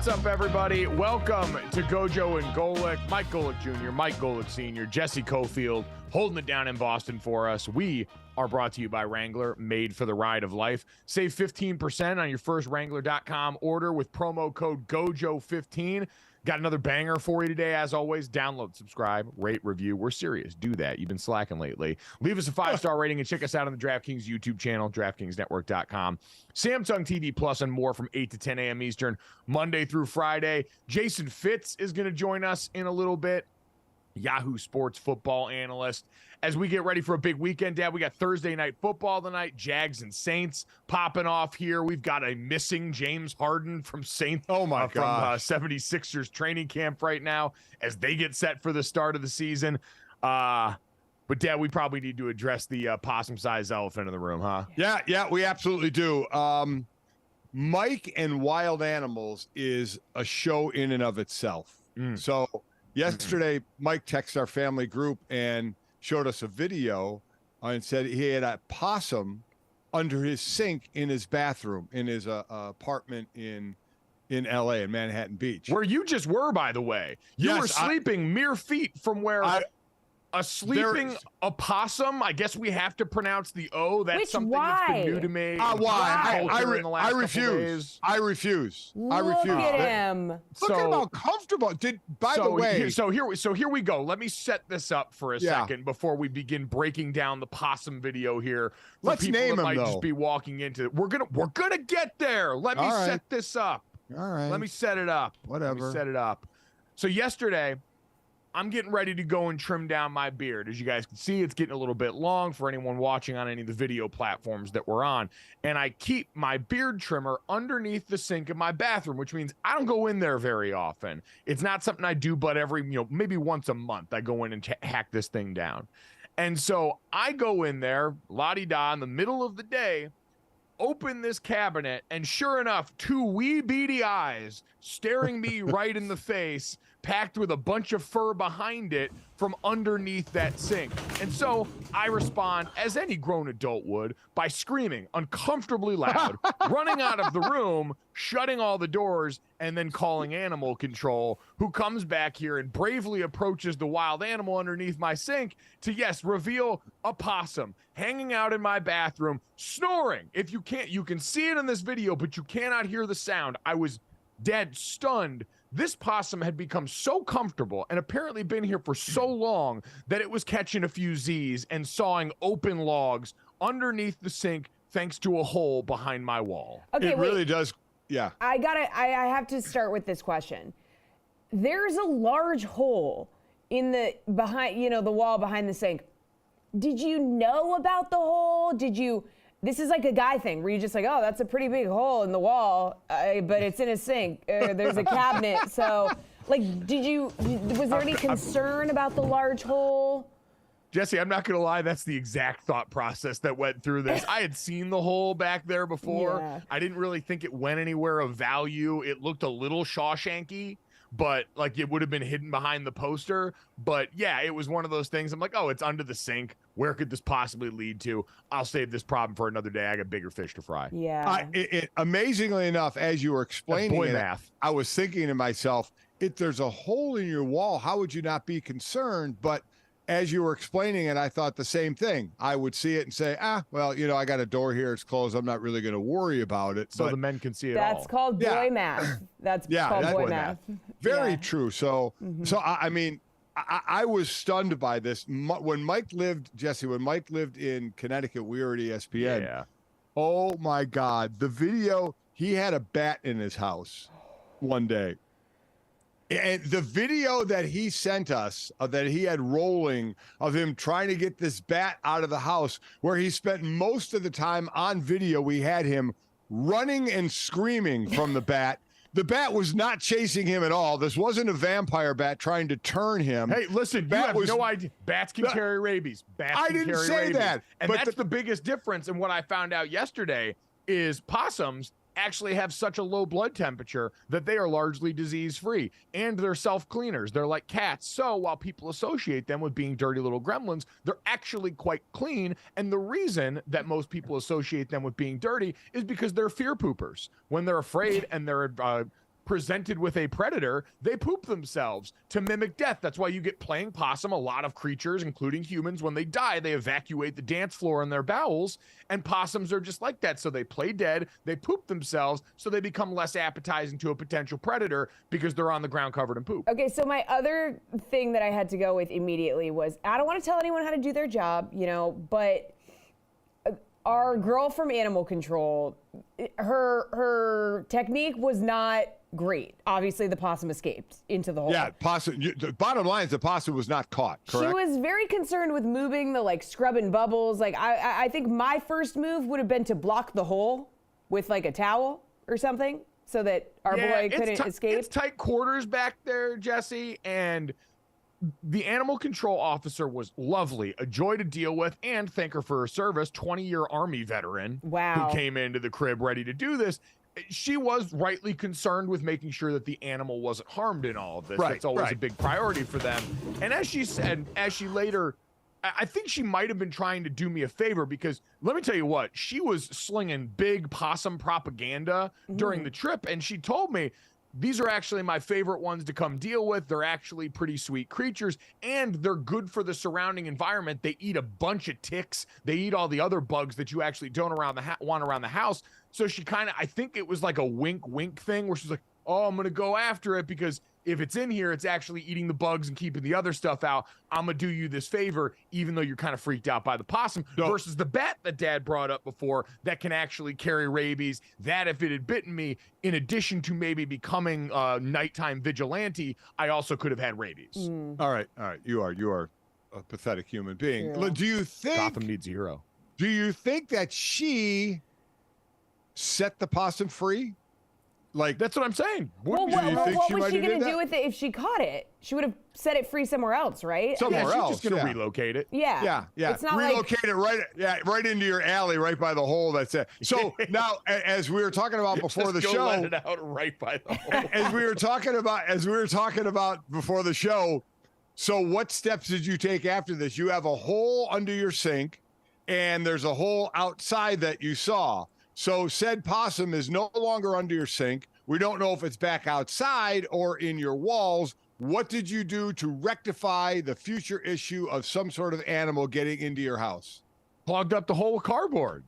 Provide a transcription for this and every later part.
What's up, everybody? Welcome to GoJo and Golic. Mike Golic Jr., Mike Golic Sr., Jesse Cofield holding it down in Boston for us. We are brought to you by Wrangler, made for the ride of life. Save 15% on your first Wrangler.com order with promo code GOJO15. Got another banger for you today, as always. Download, subscribe, rate, review. We're serious. Do that. You've been slacking lately. Leave us a 5-star rating and check us out on the DraftKings YouTube channel, DraftKingsNetwork.com. Samsung TV Plus and more from 8 to 10 a.m. Eastern, Monday through Friday. Jason Fitz is going to join us in a little bit. Yahoo Sports football analyst. As we get ready for a big weekend, Dad, we got Thursday night football tonight. Jags and Saints popping off here. We've got a missing James Harden from Saints. Oh my God! From 76ers training camp right now as they get set for the start of the season. But Dad, we probably need to address the possum-sized elephant in the room, huh? Yeah, we absolutely do. Mike and Wild Animals is a show in and of itself. So yesterday, Mike texted our family group and showed us a video and said he had a possum under his sink in his bathroom in his apartment in LA, in Manhattan Beach. Where you just were, by the way. You were sleeping mere feet from where a sleeping opossum. I guess we have to pronounce the O. That's something that's been new to me. Why? I refuse. I refuse. Look at him. Look at how comfortable. By the way. So here we go. Let me set this up for a second before we begin breaking down the possum video here. Let's name him, might just be walking into. We're gonna get there. Let me set this up. All right. Let me set it up. Whatever. Let me set it up. So yesterday, I'm getting ready to go and trim down my beard. As you guys can see, it's getting a little bit long for anyone watching on any of the video platforms that we're on. And I keep my beard trimmer underneath the sink in my bathroom, which means I don't go in there very often. It's not something I do, but every, maybe once a month, I go in and hack this thing down. And so I go in there, la-di-da, in the middle of the day, open this cabinet, and sure enough, two wee beady eyes staring me right in the face, packed with a bunch of fur behind it from underneath that sink. And so I respond, as any grown adult would, by screaming uncomfortably loud, running out of the room, shutting all the doors, and then calling animal control, who comes back here and bravely approaches the wild animal underneath my sink to, reveal a possum hanging out in my bathroom, snoring. If you can't, you can see it in this video, but you cannot hear the sound. I was dead stunned. This possum had become so comfortable and apparently been here for so long that it was catching a few Z's and sawing open logs underneath the sink thanks to a hole behind my wall. Okay, it really does. Yeah. I have to start with this question. There's a large hole in the wall behind the sink. Did you know about the hole? This is like a guy thing where you just like, oh, that's a pretty big hole in the wall, but it's in a sink. There's a cabinet. So, was there any concern about the large hole? Jesse, I'm not going to lie. That's the exact thought process that went through this. I had seen the hole back there before. Yeah. I didn't really think it went anywhere of value. It looked a little Shawshanky, but it would have been hidden behind the poster. But yeah, it was one of those things. I'm like, oh, it's under the sink. Where could this possibly lead to? I'll save this problem for another day. I got bigger fish to fry. Yeah. Amazingly enough, as you were explaining math. I was thinking to myself, if there's a hole in your wall, how would you not be concerned? But as you were explaining it, I thought the same thing. I would see it and say, I got a door here. It's closed. I'm not really going to worry about it. So the men can see it all. That's called boy math. That's called boy math. Very true. So, I was stunned by this. When Mike lived in Connecticut, we were at ESPN. Yeah. Oh my God. The video, he had a bat in his house one day. And the video that he sent us, that he had rolling of him trying to get this bat out of the house, where he spent most of the time on video, we had him running and screaming from the bat. The bat was not chasing him at all. This wasn't a vampire bat trying to turn him. Hey, listen, you have no idea. Bats can carry rabies. I didn't say that. And that's the biggest difference. And what I found out yesterday is possums actually have such a low blood temperature that they are largely disease-free, and they're self-cleaners. They're like cats. So while people associate them with being dirty little gremlins, they're actually quite clean. And the reason that most people associate them with being dirty is because they're fear poopers. When they're afraid and they're presented with a predator, they poop themselves to mimic death. That's why you get playing possum. A lot of creatures, including humans, when they die, they evacuate the dance floor in their bowels, and possums are just like that. So they play dead, they poop themselves, so they become less appetizing to a potential predator because they're on the ground covered in poop. Okay, so my other thing that I had to go with immediately was, I don't want to tell anyone how to do their job, but our girl from Animal Control, her technique was not great. Obviously, the possum escaped into the hole. Yeah, possum. The bottom line is the possum was not caught, correct? She was very concerned with moving the scrubbing bubbles. I think my first move would have been to block the hole with a towel or something so that our boy couldn't escape. It's tight quarters back there, Jesse, and the animal control officer was lovely, a joy to deal with, and thank her for her service, 20-year Army veteran who came into the crib ready to do this. She was rightly concerned with making sure that the animal wasn't harmed in all of this. Right, That's always a big priority for them. And as she said, I think she might have been trying to do me a favor, because let me tell you what, she was slinging big possum propaganda during the trip, and she told me, these are actually my favorite ones to come deal with. They're actually pretty sweet creatures, and they're good for the surrounding environment. They eat a bunch of ticks. They eat all the other bugs that you actually don't want around the house. So she I think it was like a wink thing where she's like, oh, I'm going to go after it because if it's in here, it's actually eating the bugs and keeping the other stuff out. I'm going to do you this favor, even though you're kind of freaked out by the possum, versus the bat that Dad brought up before that can actually carry rabies. That if it had bitten me, in addition to maybe becoming a nighttime vigilante, I also could have had rabies. All right. You are a pathetic human being. Yeah. Do you think Gotham needs a hero? Do you think that she set the possum free? That's what I'm saying. What was she going to do with it if she caught it? She would have set it free somewhere else, right? Somewhere else. She's just going to relocate it. Yeah. It's not relocate it right into your alley, right by the hole. That's it. So now, as we were talking about before the show, let it out right by the hole. as we were talking about before the show. So what steps did you take after this? You have a hole under your sink, and there's a hole outside that you saw. So said possum is no longer under your sink. We don't know if it's back outside or in your walls. What did you do to rectify the future issue of some sort of animal getting into your house? Plugged up the hole with cardboard.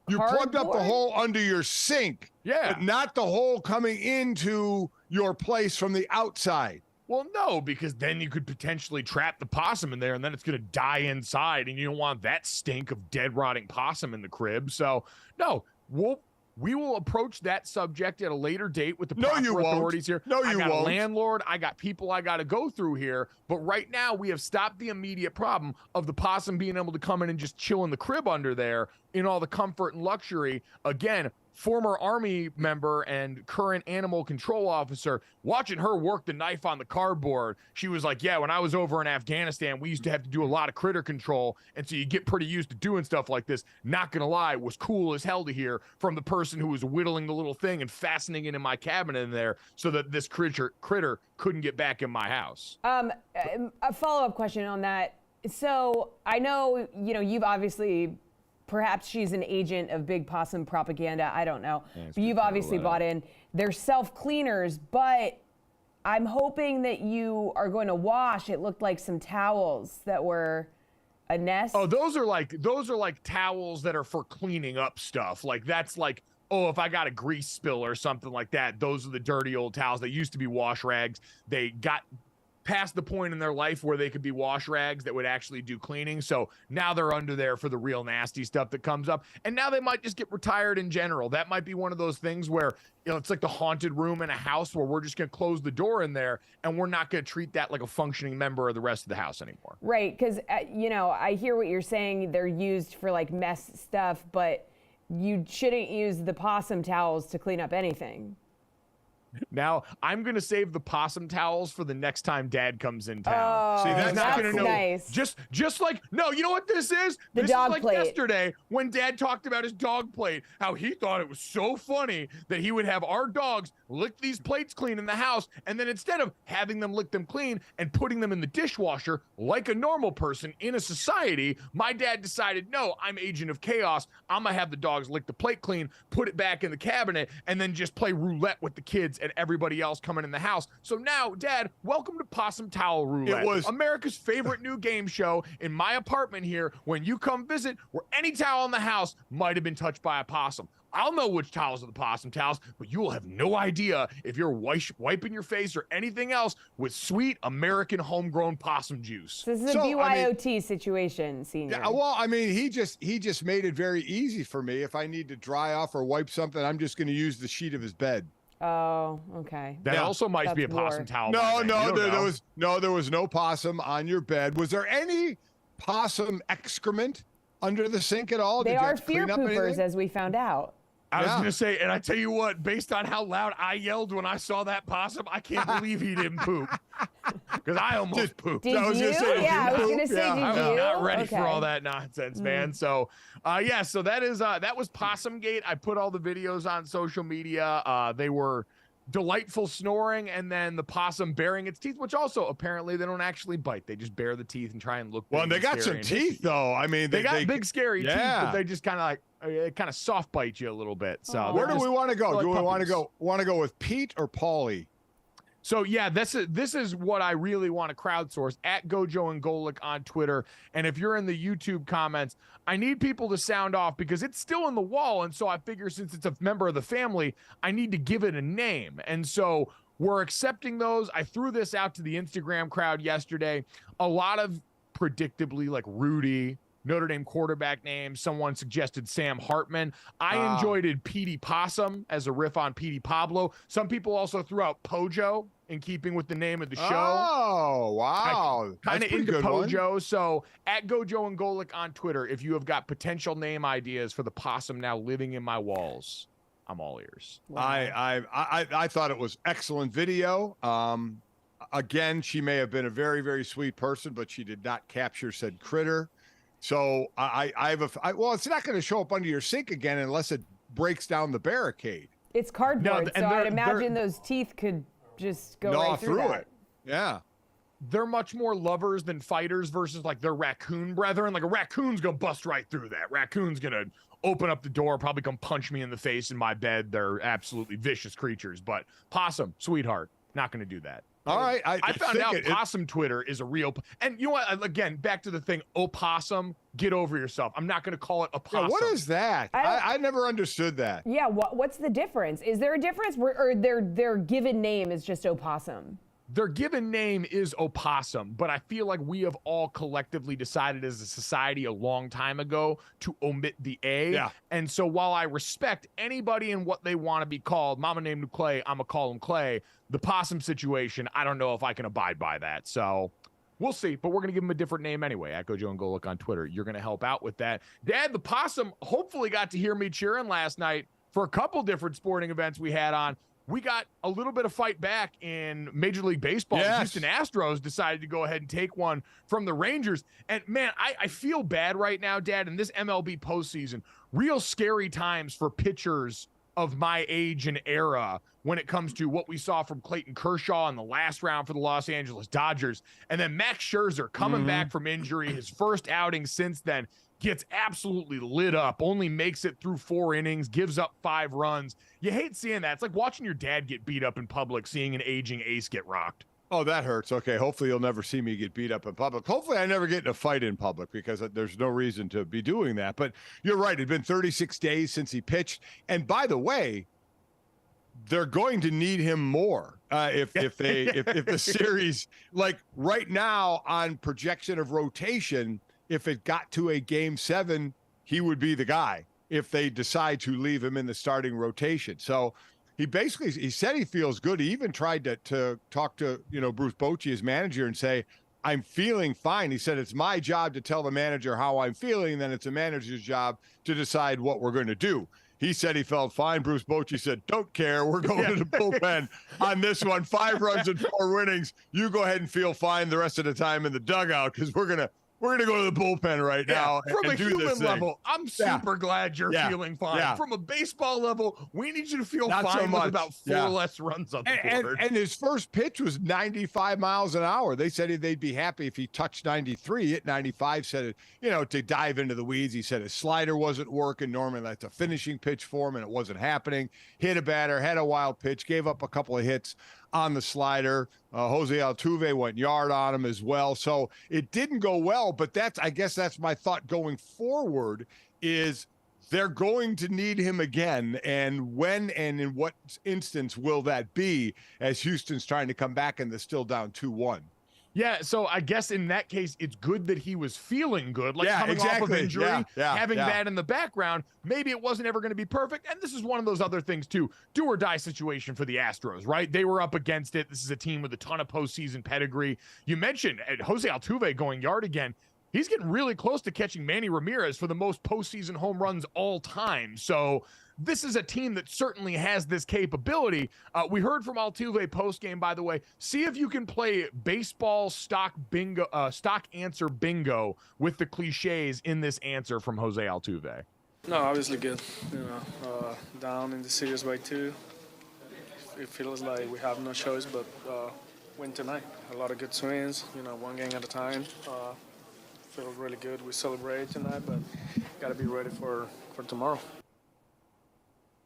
You plugged up the hole under your sink. Yeah. But not the hole coming into your place from the outside. Well, no, because then you could potentially trap the possum in there, and then it's going to die inside, and you don't want that stink of dead, rotting possum in the crib. So, no, we will approach that subject at a later date with the proper authorities here. No, you won't. I got a landlord. I got people I got to go through here. But right now, we have stopped the immediate problem of the possum being able to come in and just chill in the crib under there in all the comfort and luxury. Again, former Army member and current animal control officer, watching her work the knife on the cardboard, she was like, yeah, when I was over in Afghanistan, we used to have to do a lot of critter control. And so you get pretty used to doing stuff like this. Not going to lie, it was cool as hell to hear from the person who was whittling the little thing and fastening it in my cabinet in there so that this critter couldn't get back in my house. A follow-up question on that. So I know, you've obviously, perhaps she's an agent of big possum propaganda. I don't know. But you've obviously bought in. They're self-cleaners, but I'm hoping that you are going to wash. It looked like some towels that were a nest. Oh, those are like towels that are for cleaning up stuff. That's if I got a grease spill or something like that, those are the dirty old towels. They used to be wash rags. They got past the point in their life where they could be wash rags that would actually do cleaning. So now they're under there for the real nasty stuff that comes up. And now they might just get retired in general. That might be one of those things where, it's like the haunted room in a house where we're just going to close the door in there and we're not going to treat that like a functioning member of the rest of the house anymore. Right. Because, I hear what you're saying. They're used for mess stuff, but you shouldn't use the possum towels to clean up anything. Now, I'm going to save the possum towels for the next time Dad comes in town. Oh, see, that's not going to know. Nice. Just like, no, you know what this is? The this dog is like plate. Yesterday when Dad talked about his dog plate, how he thought it was so funny that he would have our dogs lick these plates clean in the house, and then instead of having them lick them clean and putting them in the dishwasher like a normal person in a society, my dad decided, no, I'm agent of chaos. I'm going to have the dogs lick the plate clean, put it back in the cabinet, and then just play roulette with the kids and everybody else coming in the house. So now, Dad, welcome to Possum Towel Roulette. It was America's favorite new game show in my apartment here. When you come visit, where any towel in the house might have been touched by a possum. I'll know which towels are the possum towels, but you will have no idea if you're wiping your face or anything else with sweet American homegrown possum juice. This is a BYOT situation, Senior. Yeah, well, I mean, he just made it very easy for me. If I need to dry off or wipe something, I'm just going to use the sheet of his bed. Oh, okay. That also might be a possum towel. There was no possum on your bed. Was there any possum excrement under the sink at all? They are fear poopers, as we found out. I was going to say, and I tell you what, based on how loud I yelled when I saw that possum, I can't believe he didn't poop. Because I almost pooped. Did I was you? Gonna say, I was going to say, did you? I was not ready for all that nonsense, man. So, so that was Possum Gate. I put all the videos on social media. They were delightful snoring, and then the possum baring its teeth, which also apparently they don't actually bite. They just bare the teeth and try and look big. Well, they got some teeth, though. I mean, they got big, scary teeth, but they just kind of soft bite you a little bit. So where do we want to go? Like do we want to go with Pete or Paulie? So yeah, this is what I really want to crowdsource at GoJo and Golic on Twitter. And if you're in the YouTube comments, I need people to sound off because it's still in the wall. And so I figure since it's a member of the family, I need to give it a name. And so we're accepting those. I threw this out to the Instagram crowd yesterday. A lot of predictably like Rudy, Notre Dame quarterback names. Someone suggested Sam Hartman. I enjoyed it Petey Possum as a riff on Petey Pablo. Some people also threw out Pojo in keeping with the name of the show. Oh, wow. Kind of into Pojo. One. So at GoJo and Golic on Twitter, if you have got potential name ideas for the possum now living in my walls, I'm all ears. Wow. I thought it was excellent video. Again, she may have been a very, very sweet person, but she did not capture said critter. So well, it's not going to show up under your sink again unless it breaks down the barricade. It's cardboard, so I'd imagine those teeth could just go right through it. Yeah. They're much more lovers than fighters versus like their raccoon brethren. Like a raccoon's gonna bust right through that. Raccoon's gonna open up the door, probably come punch me in the face in my bed. They're absolutely vicious creatures. But possum, sweetheart, not gonna do that. All right. I found out possum Twitter is a real, and you know what? Again, back to the thing, opossum, get over yourself. I'm not going to call it a possum. Yeah, what is that? I never understood that. Yeah, what's the difference? Is there a difference, or their given name is just opossum? Their given name is opossum, but I feel like we have all collectively decided as a society a long time ago to omit the A. Yeah. And so while I respect anybody and what they want to be called, mama named him Clay, I'm going to call him Clay, the possum situation, I don't know if I can abide by that. So we'll see, but we're going to give him a different name anyway at GoJo and Golic on Twitter. You're going to help out with that. Dad, the possum hopefully got to hear me cheering last night for a couple different sporting events we had on. We got a little bit of fight back in Major League Baseball. Yes. The Houston Astros decided to go ahead and take one from the Rangers. And, man, I feel bad right now, Dad, in this MLB postseason. Real scary times for pitchers of my age and era when it comes to what we saw from Clayton Kershaw in the last round for the Los Angeles Dodgers. And then Max Scherzer coming back from injury, his first outing since then, gets absolutely lit up, only makes it through 4 innings, gives up 5 runs. You hate seeing that. It's like watching your dad get beat up in public, seeing an aging ace get rocked. Oh, that hurts. Okay, hopefully you'll never see me get beat up in public. Hopefully I never get in a fight in public because there's no reason to be doing that. But you're right. It'd been 36 days since he pitched. And by the way, they're going to need him more if the series, like right now on projection of rotation, if it got to a game 7, he would be the guy if they decide to leave him in the starting rotation. So he said he feels good. He even tried to talk to, Bruce Bochy, his manager, and say, I'm feeling fine. He said, it's my job to tell the manager how I'm feeling. And then it's the manager's job to decide what we're going to do. He said he felt fine. Bruce Bochy said, don't care. We're going to the bullpen on this one. 5 runs and 4 innings. You go ahead and feel fine the rest of the time in the dugout because we're going we're going to go to the bullpen right now. From a and do human this thing. level, I'm super glad you're feeling fine. Yeah. From a baseball level, we need you to feel Not fine so much. with about 4 less runs on the board. And his first pitch was 95 miles an hour. They said they'd be happy if he touched 93. At 95, said, to dive into the weeds, he said his slider wasn't working. Normally that's a finishing pitch for him, and it wasn't happening. Hit a batter, had a wild pitch, gave up a couple of hits on the slider. Jose Altuve went yard on him as well. So it didn't go well, but I guess that's my thought going forward is they're going to need him again. And when and in what instance will that be as Houston's trying to come back and they're still down 2-1? Yeah, so I guess in that case, it's good that he was feeling good, coming off of injury, having that in the background. Maybe it wasn't ever going to be perfect, and this is one of those other things, too. Do or die situation for the Astros, right? They were up against it. This is a team with a ton of postseason pedigree. You mentioned Jose Altuve going yard again. He's getting really close to catching Manny Ramirez for the most postseason home runs all time. So this is a team that certainly has this capability. We heard from Altuve post-game, by the way. See if you can play baseball stock answer bingo with the cliches in this answer from Jose Altuve. No, obviously good. Down in the series by 2. It feels like we have no choice but win tonight. A lot of good swings, one game at a time. Feel really good. We celebrate tonight, but got to be ready for tomorrow.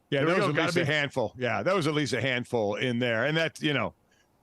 Yeah, that was at least a handful. Yeah, that was at least a handful in there. And that's,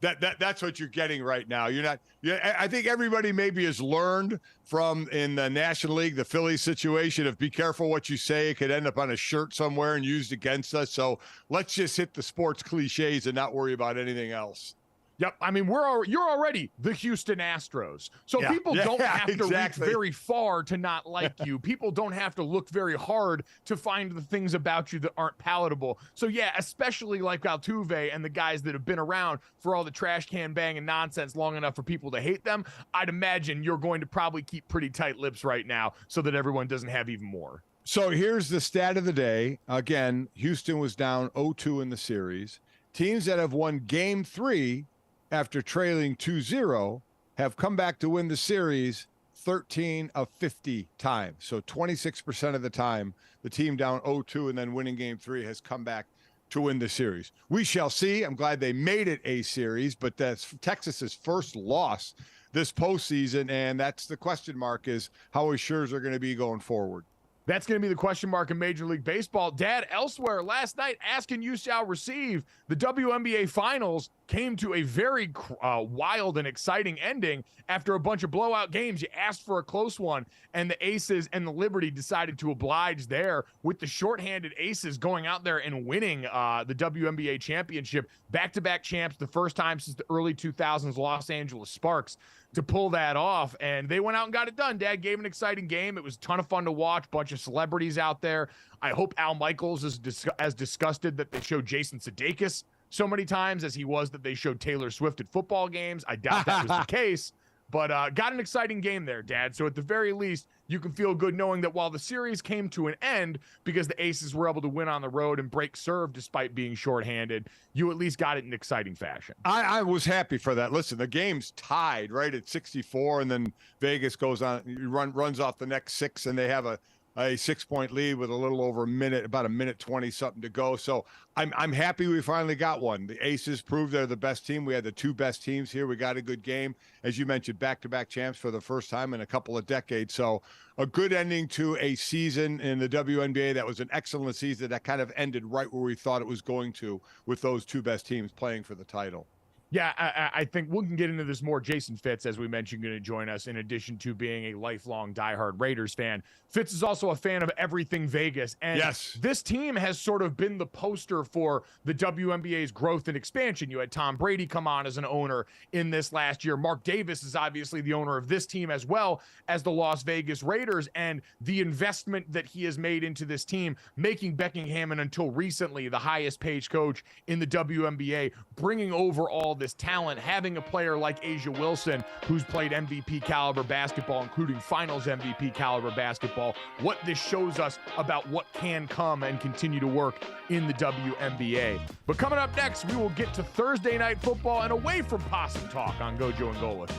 that's what you're getting right now. I think everybody maybe has learned from in the National League, the Phillies situation of be careful what you say. It could end up on a shirt somewhere and used against us. So let's just hit the sports cliches and not worry about anything else. Yep. I mean, you're already the Houston Astros. So people don't have to reach very far to not like you. People don't have to look very hard to find the things about you that aren't palatable. So especially like Altuve and the guys that have been around for all the trash can bang and nonsense long enough for people to hate them, I'd imagine you're going to probably keep pretty tight lips right now so that everyone doesn't have even more. So here's the stat of the day. Again, Houston was down 0-2 in the series. Teams that have won game 3 after trailing 2-0 have come back to win the series 13 of 50 times. So 26% of the time, the team down 0-2 and then winning game 3 has come back to win the series. We shall see. I'm glad they made it a series, but that's Texas's first loss this postseason, and that's the question mark is how assured they're going to be going forward. That's going to be the question mark in Major League Baseball. Dad, elsewhere last night, asking you shall receive. The WNBA Finals came to a very wild and exciting ending after a bunch of blowout games. You asked for a close one, and the Aces and the Liberty decided to oblige there with the shorthanded Aces going out there and winning the WNBA championship. Back-to-back champs, the first time since the early 2000s Los Angeles Sparks to pull that off, and they went out and got it done. Dad gave an exciting game. It was a ton of fun to watch. Bunch of celebrities out there. I hope Al Michaels is as disgusted that they showed Jason Sudeikis so many times as he was that they showed Taylor Swift at football games. I doubt that was the case, but got an exciting game there, Dad. So at the very least, you can feel good knowing that while the series came to an end because the Aces were able to win on the road and break serve despite being shorthanded, you at least got it in exciting fashion. I was happy for that. Listen, the game's tied right at 64, and then Vegas goes on, runs off the next 6, and they have a 6-point lead with a little over a minute, about a minute 20 something to go. So I'm happy we finally got one. The Aces proved they're the best team. We had the 2 best teams here. We got a good game. As you mentioned, back-to-back champs for the first time in a couple of decades. So a good ending to a season in the WNBA. That was an excellent season that kind of ended right where we thought it was going to with those 2 best teams playing for the title. Yeah, I think we can get into this more. Jason Fitz, as we mentioned, going to join us in addition to being a lifelong diehard Raiders fan. Fitz is also a fan of everything Vegas. And this team has sort of been the poster for the WNBA's growth and expansion. You had Tom Brady come on as an owner in this last year. Mark Davis is obviously the owner of this team as well as the Las Vegas Raiders. And the investment that he has made into this team, making Becky Hammon until recently the highest paid coach in the WNBA, bringing over all this talent, having a player like Asia Wilson, who's played MVP caliber basketball, including finals MVP caliber basketball. What this shows us about what can come and continue to work in the WNBA. But coming up next, we will get to Thursday night football and away from Possum talk on GoJo and Golic.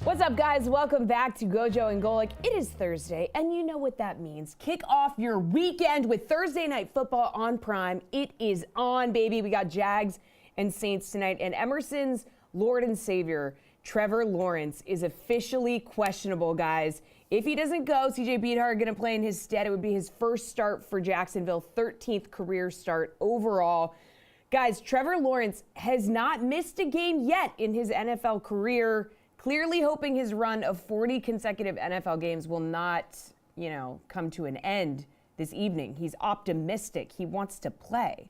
What's up, guys? Welcome back to GoJo and Golic. It is Thursday, and you know what that means. Kick off your weekend with Thursday Night Football on Prime. It is on, baby. We got Jags and Saints tonight, and Emerson's Lord and Savior, Trevor Lawrence, is officially questionable, guys. If he doesn't go, CJ Beathard going to play in his stead. It would be his first start for Jacksonville, 13th career start overall. Guys, Trevor Lawrence has not missed a game yet in his NFL career. Clearly hoping his run of 40 consecutive NFL games will not, come to an end this evening. He's optimistic. He wants to play.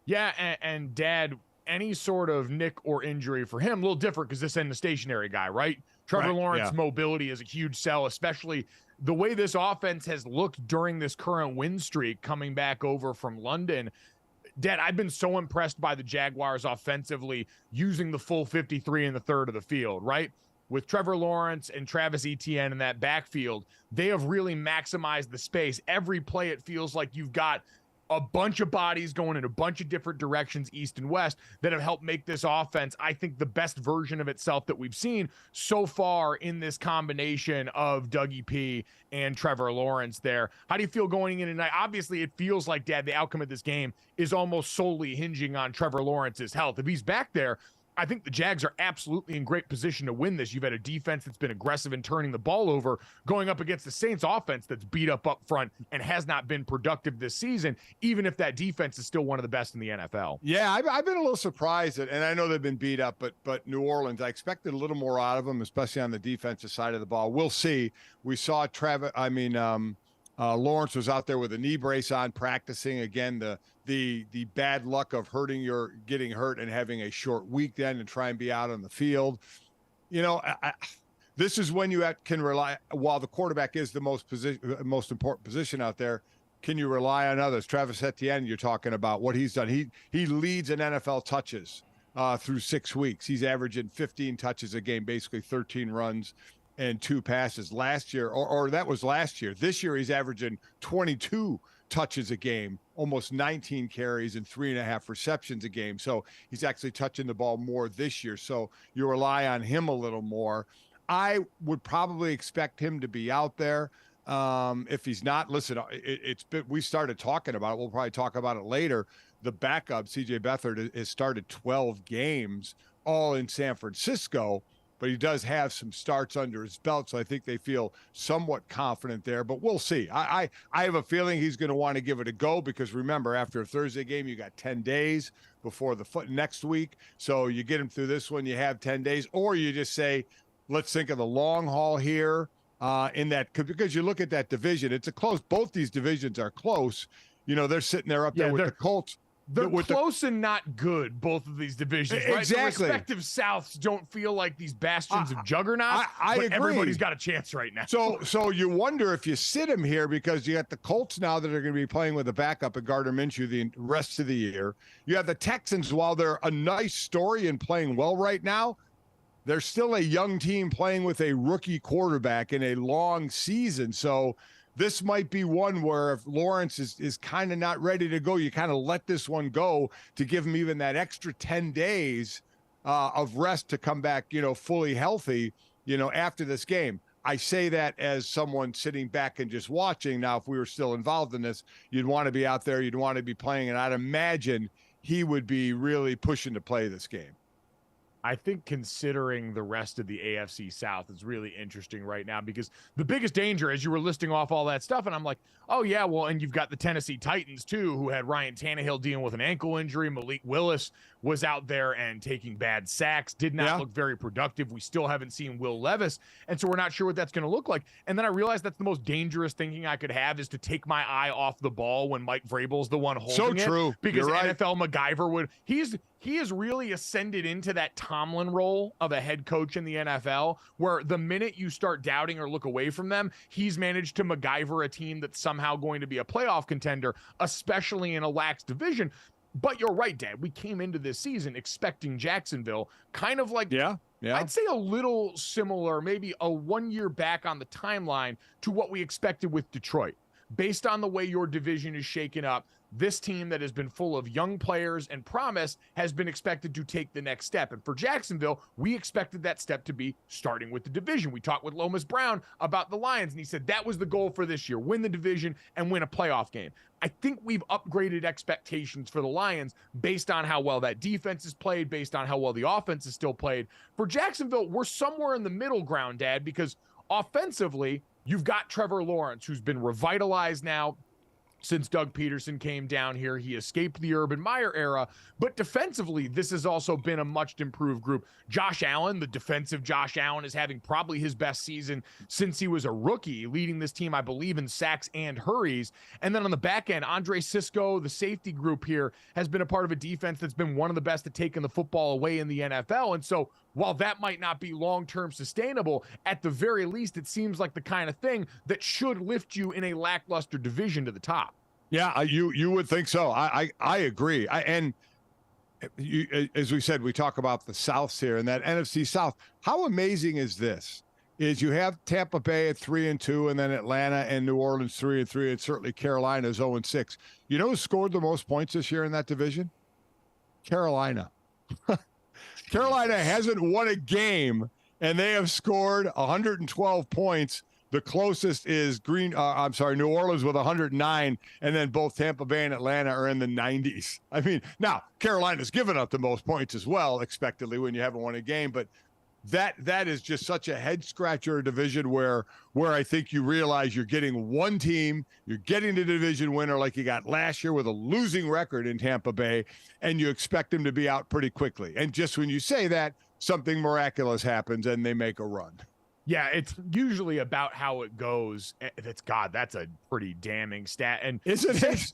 Yeah, and Dad, any sort of nick or injury for him, a little different because this isn't a stationary guy, right? Trevor Lawrence mobility is a huge sell, especially the way this offense has looked during this current win streak coming back over from London. Dad, I've been so impressed by the Jaguars offensively using the full 53 in the third of the field, right? With Trevor Lawrence and Travis Etienne in that backfield, they have really maximized the space. Every play, it feels like you've got a bunch of bodies going in a bunch of different directions, east and west, that have helped make this offense, I think, the best version of itself that we've seen so far in this combination of Dougie P and Trevor Lawrence there. How do you feel going in tonight? Obviously, it feels like, Dad, the outcome of this game is almost solely hinging on Trevor Lawrence's health. If he's back there, I think the Jags are absolutely in great position to win this. You've had a defense that's been aggressive in turning the ball over, going up against the Saints offense that's beat up front and has not been productive this season, even if that defense is still one of the best in the NFL. Yeah, I've been a little surprised, and I know they've been beat up, but New Orleans, I expected a little more out of them, especially on the defensive side of the ball. We'll see. We saw Lawrence was out there with a knee brace on, practicing again. The bad luck of getting hurt and having a short week then and try and be out on the field. This is when you can rely. While the quarterback is the most important position out there, can you rely on others? Travis Etienne, you're talking about what he's done. He leads in NFL touches through 6 weeks. He's averaging 15 touches a game, basically 13 runs and 2 passes last year, or that was last year. This year, he's averaging 22 touches a game, almost 19 carries and 3.5 receptions a game. So he's actually touching the ball more this year. So you rely on him a little more. I would probably expect him to be out there. If he's not, listen, we started talking about it. We'll probably talk about it later. The backup, CJ Beathard, has started 12 games, all in San Francisco, but he does have some starts under his belt, so I think they feel somewhat confident there, but we'll see. I have a feeling he's going to want to give it a go because, remember, after a Thursday game, you got 10 days before the next week, so you get him through this one, you have 10 days, or you just say, let's think of the long haul here because you look at that division, it's a close, both these divisions are close. They're sitting there up there with the Colts. They're close and not good, both of these divisions, right? Exactly. The respective Souths don't feel like these bastions of juggernauts, I but agree. everybody's got a chance right now. So you wonder if you sit him here because you got the Colts now that are going to be playing with a backup at Gardner Minshew the rest of the year. You have the Texans, while they're a nice story and playing well right now, they're still a young team playing with a rookie quarterback in a long season. So this might be one where if Lawrence is kind of not ready to go, you kind of let this one go to give him even that extra 10 days of rest to come back, fully healthy, after this game. I say that as someone sitting back and just watching. Now, if we were still involved in this, you'd want to be out there, you'd want to be playing, and I'd imagine he would be really pushing to play this game. I think considering the rest of the AFC South is really interesting right now because the biggest danger, as you were listing off all that stuff, and I'm like, oh, yeah, well, and you've got the Tennessee Titans, too, who had Ryan Tannehill dealing with an ankle injury. Malik Willis was out there and taking bad sacks, did not look very productive. We still haven't seen Will Levis, and so we're not sure what that's going to look like. And then I realized that's the most dangerous thinking I could have is to take my eye off the ball when Mike Vrabel's the one holding it. So true. Because You're right. NFL MacGyver would – he has really ascended into that Tomlin role of a head coach in the NFL, where the minute you start doubting or look away from them, he's managed to MacGyver a team that's somehow going to be a playoff contender, especially in a lax division. But you're right, Dad. We came into this season expecting Jacksonville kind of like, I'd say a little similar, maybe a 1 year back on the timeline to what we expected with Detroit. Based on the way your division is shaken up, this team that has been full of young players and promise has been expected to take the next step. And for Jacksonville, we expected that step to be starting with the division. We talked with Lomas Brown about the Lions, and he said that was the goal for this year, win the division and win a playoff game. I think we've upgraded expectations for the Lions based on how well that defense is played, based on how well the offense is still played. For Jacksonville, we're somewhere in the middle ground, Dad, because offensively, you've got Trevor Lawrence, who's been revitalized now since Doug Peterson came down here. He escaped the Urban Meyer era, but defensively, this has also been a much improved group. Josh Allen, the defensive Josh Allen, is having probably his best season since he was a rookie, leading this team, I believe, in sacks and hurries. And then on the back end, Andre Cisco, the safety group here, has been a part of a defense that's been one of the best at taking the football away in the NFL. And so while that might not be long-term sustainable, at the very least, it seems like the kind of thing that should lift you in a lackluster division to the top. Yeah, you would think so. I agree. And as we said, we talk about the Souths here and that NFC South. How amazing is this? Is you have Tampa Bay at 3-2, and then Atlanta and New Orleans 3-3, and certainly Carolina's 0-6. You know who scored the most points this year in that division? Carolina. Carolina hasn't won a game, and they have scored 112 points. The closest is New Orleans with 109, and then both Tampa Bay and Atlanta are in the 90s. I mean, now Carolina's given up the most points as well, expectedly, when you haven't won a game, but that is just such a head scratcher division where I think you realize you're getting one team, you're getting the division winner like you got last year with a losing record in Tampa Bay, and you expect them to be out pretty quickly. And just when you say that, something miraculous happens and they make a run. Yeah, it's usually about how it goes. That's a pretty damning stat. And isn't it?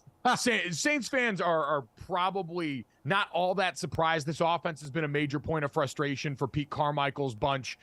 Saints fans are probably not all that surprised. This offense has been a major point of frustration for Pete Carmichael's bunch.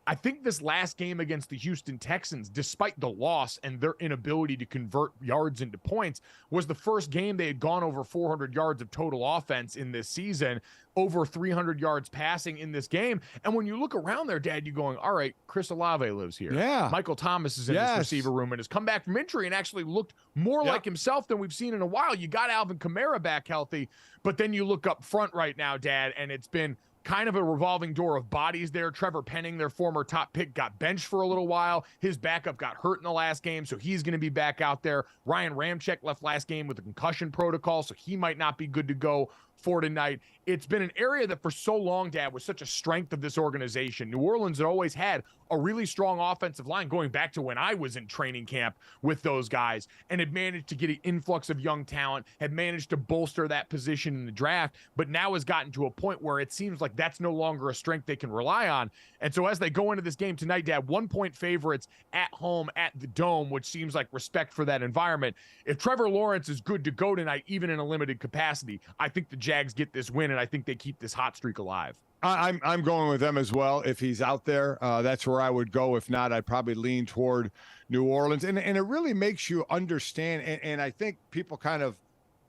I think this last game against the Houston Texans, despite the loss and their inability to convert yards into points, was the first game they had gone over 400 yards of total offense in this season, over 300 yards passing in this game. And when you look around there, Dad, you're going, all right, Chris Olave lives here. Yeah. Michael Thomas is in this receiver room and has come back from injury and actually looked more like himself than we've seen in a while. You got Alvin Kamara back healthy, but then you look up front right now, Dad, and it's been kind of a revolving door of bodies there. Trevor Penning, their former top pick, got benched for a little while. His backup got hurt in the last game, so he's going to be back out there. Ryan Ramczyk left last game with a concussion protocol, so he might not be good to go for tonight. It's been an area that for so long, Dad, was such a strength of this organization. New Orleans had always had a really strong offensive line going back to when I was in training camp with those guys, and had managed to get an influx of young talent, had managed to bolster that position in the draft, but now has gotten to a point where it seems like that's no longer a strength they can rely on. And so as they go into this game tonight, Dad, 1-point favorites at home at the Dome, which seems like respect for that environment. If Trevor Lawrence is good to go tonight, even in a limited capacity, I think the Jags get this win, and I think they keep this hot streak alive. I'm going with them as well. If he's out there, that's where I would go. If not, I'd probably lean toward New Orleans. And it really makes you understand. And I think people kind of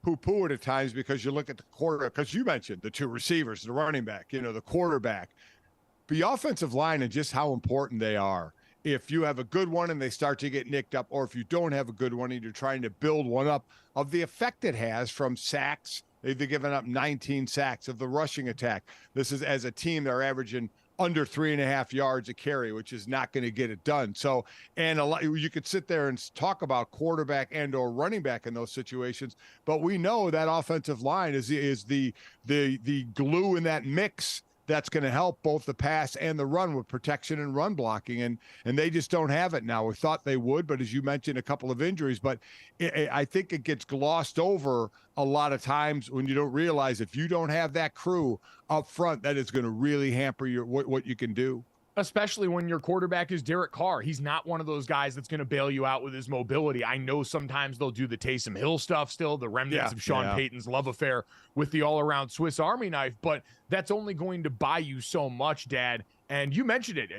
poo-poo it at times because you look at the quarter, because you mentioned the two receivers, the running back, the quarterback, the offensive line, and just how important they are. If you have a good one and they start to get nicked up, or if you don't have a good one and you're trying to build one up, of the effect it has from sacks. They've given up 19 sacks of the rushing attack. This is, as a team, they're averaging under 3.5 yards a carry, which is not going to get it done. So, and a lot, you could sit there and talk about quarterback and or running back in those situations, but we know that offensive line is the glue in that mix that's going to help both the pass and the run with protection and run blocking. And they just don't have it now. We thought they would, but as you mentioned, a couple of injuries, but I think it gets glossed over a lot of times when you don't realize if you don't have that crew up front, that is going to really hamper what you can do. Especially when your quarterback is Derek Carr. He's not one of those guys that's going to bail you out with his mobility. I know sometimes they'll do the Taysom Hill stuff still, the remnants of Sean Payton's love affair with the all-around Swiss Army knife, but that's only going to buy you so much, Dad. And you mentioned it,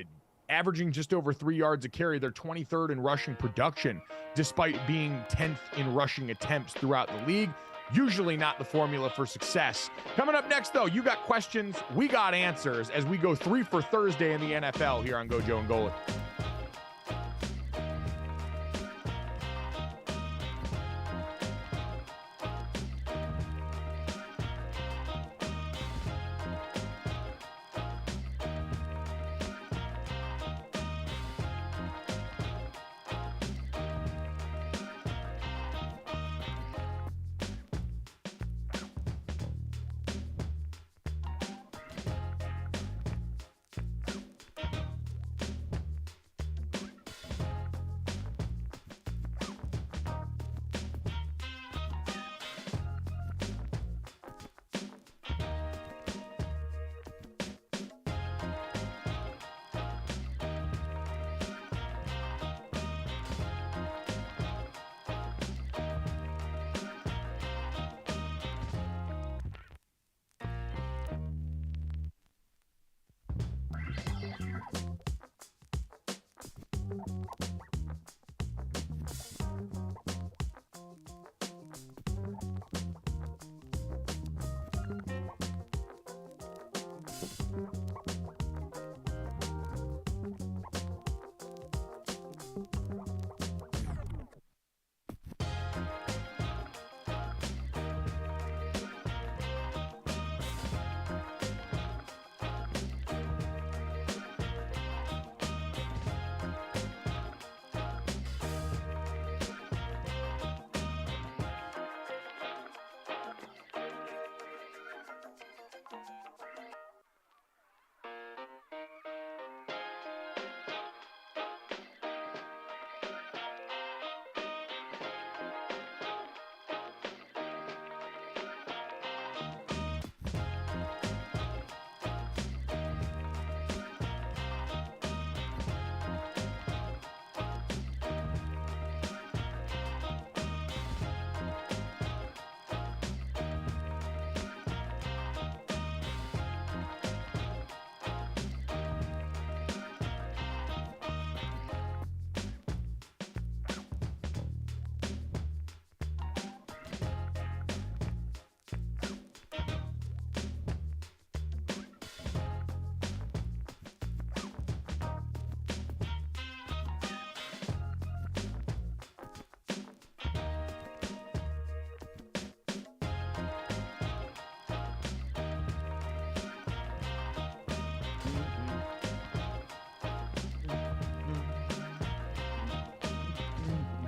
averaging just over 3 yards a carry. They're 23rd in rushing production, despite being 10th in rushing attempts throughout the league. Usually not the formula for success. Coming up next, though, you got questions, we got answers as we go 3 for Thursday in the NFL here on GoJo and Golic.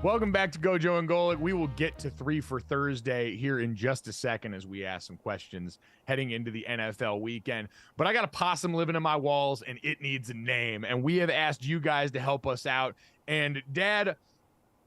Welcome back to GoJo and Golic. We will get to 3 for Thursday here in just a second as we ask some questions heading into the NFL weekend. But I got a possum living in my walls, and it needs a name. And we have asked you guys to help us out. And, Dad,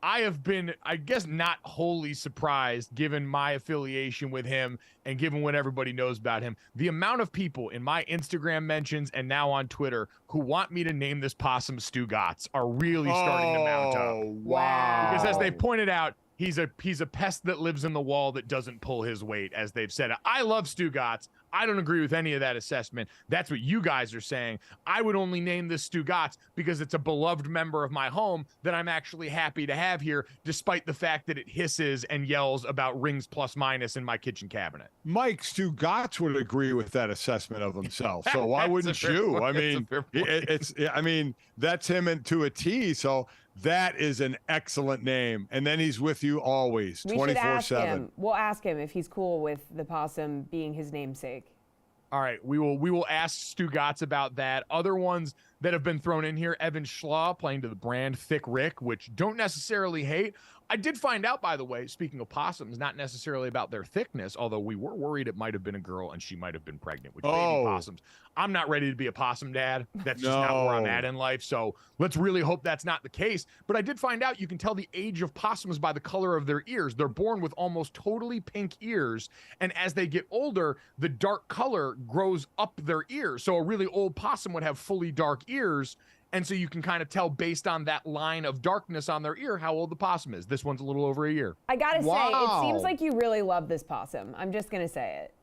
I have been, I guess, not wholly surprised, given my affiliation with him and given what everybody knows about him. The amount of people in my Instagram mentions and now on Twitter who want me to name this possum Stu Gotts are really starting to mount up. Wow. Because as they pointed out, he's a pest that lives in the wall that doesn't pull his weight, as they've said. I love Stu Gotts. I don't agree with any of that assessment. That's what you guys are saying. I would only name this Stu Gotts because it's a beloved member of my home that I'm actually happy to have here, despite the fact that it hisses and yells about rings plus minus in my kitchen cabinet. Mike, Stu Gotts would agree with that assessment of himself. So why wouldn't you? I mean, that's him to a T. So that is an excellent name. And then he's with you always, 24/7. We'll ask him if he's cool with the possum being his namesake. All right, we will ask Stu Gotts about that. Other ones that have been thrown in here, Evan Schlaw playing to the brand Thick Rick, which don't necessarily hate. I did find out, by the way, speaking of possums, not necessarily about their thickness, although we were worried it might have been a girl and she might have been pregnant with baby possums. I'm not ready to be a possum dad. That's just not where I'm at in life. So let's really hope that's not the case. But I did find out you can tell the age of possums by the color of their ears. They're born with almost totally pink ears. And as they get older, the dark color grows up their ears. So a really old possum would have fully dark ears. And so you can kind of tell based on that line of darkness on their ear how old the possum is. This one's a little over a year. I gotta say, it seems like you really love this possum. I'm just gonna say it.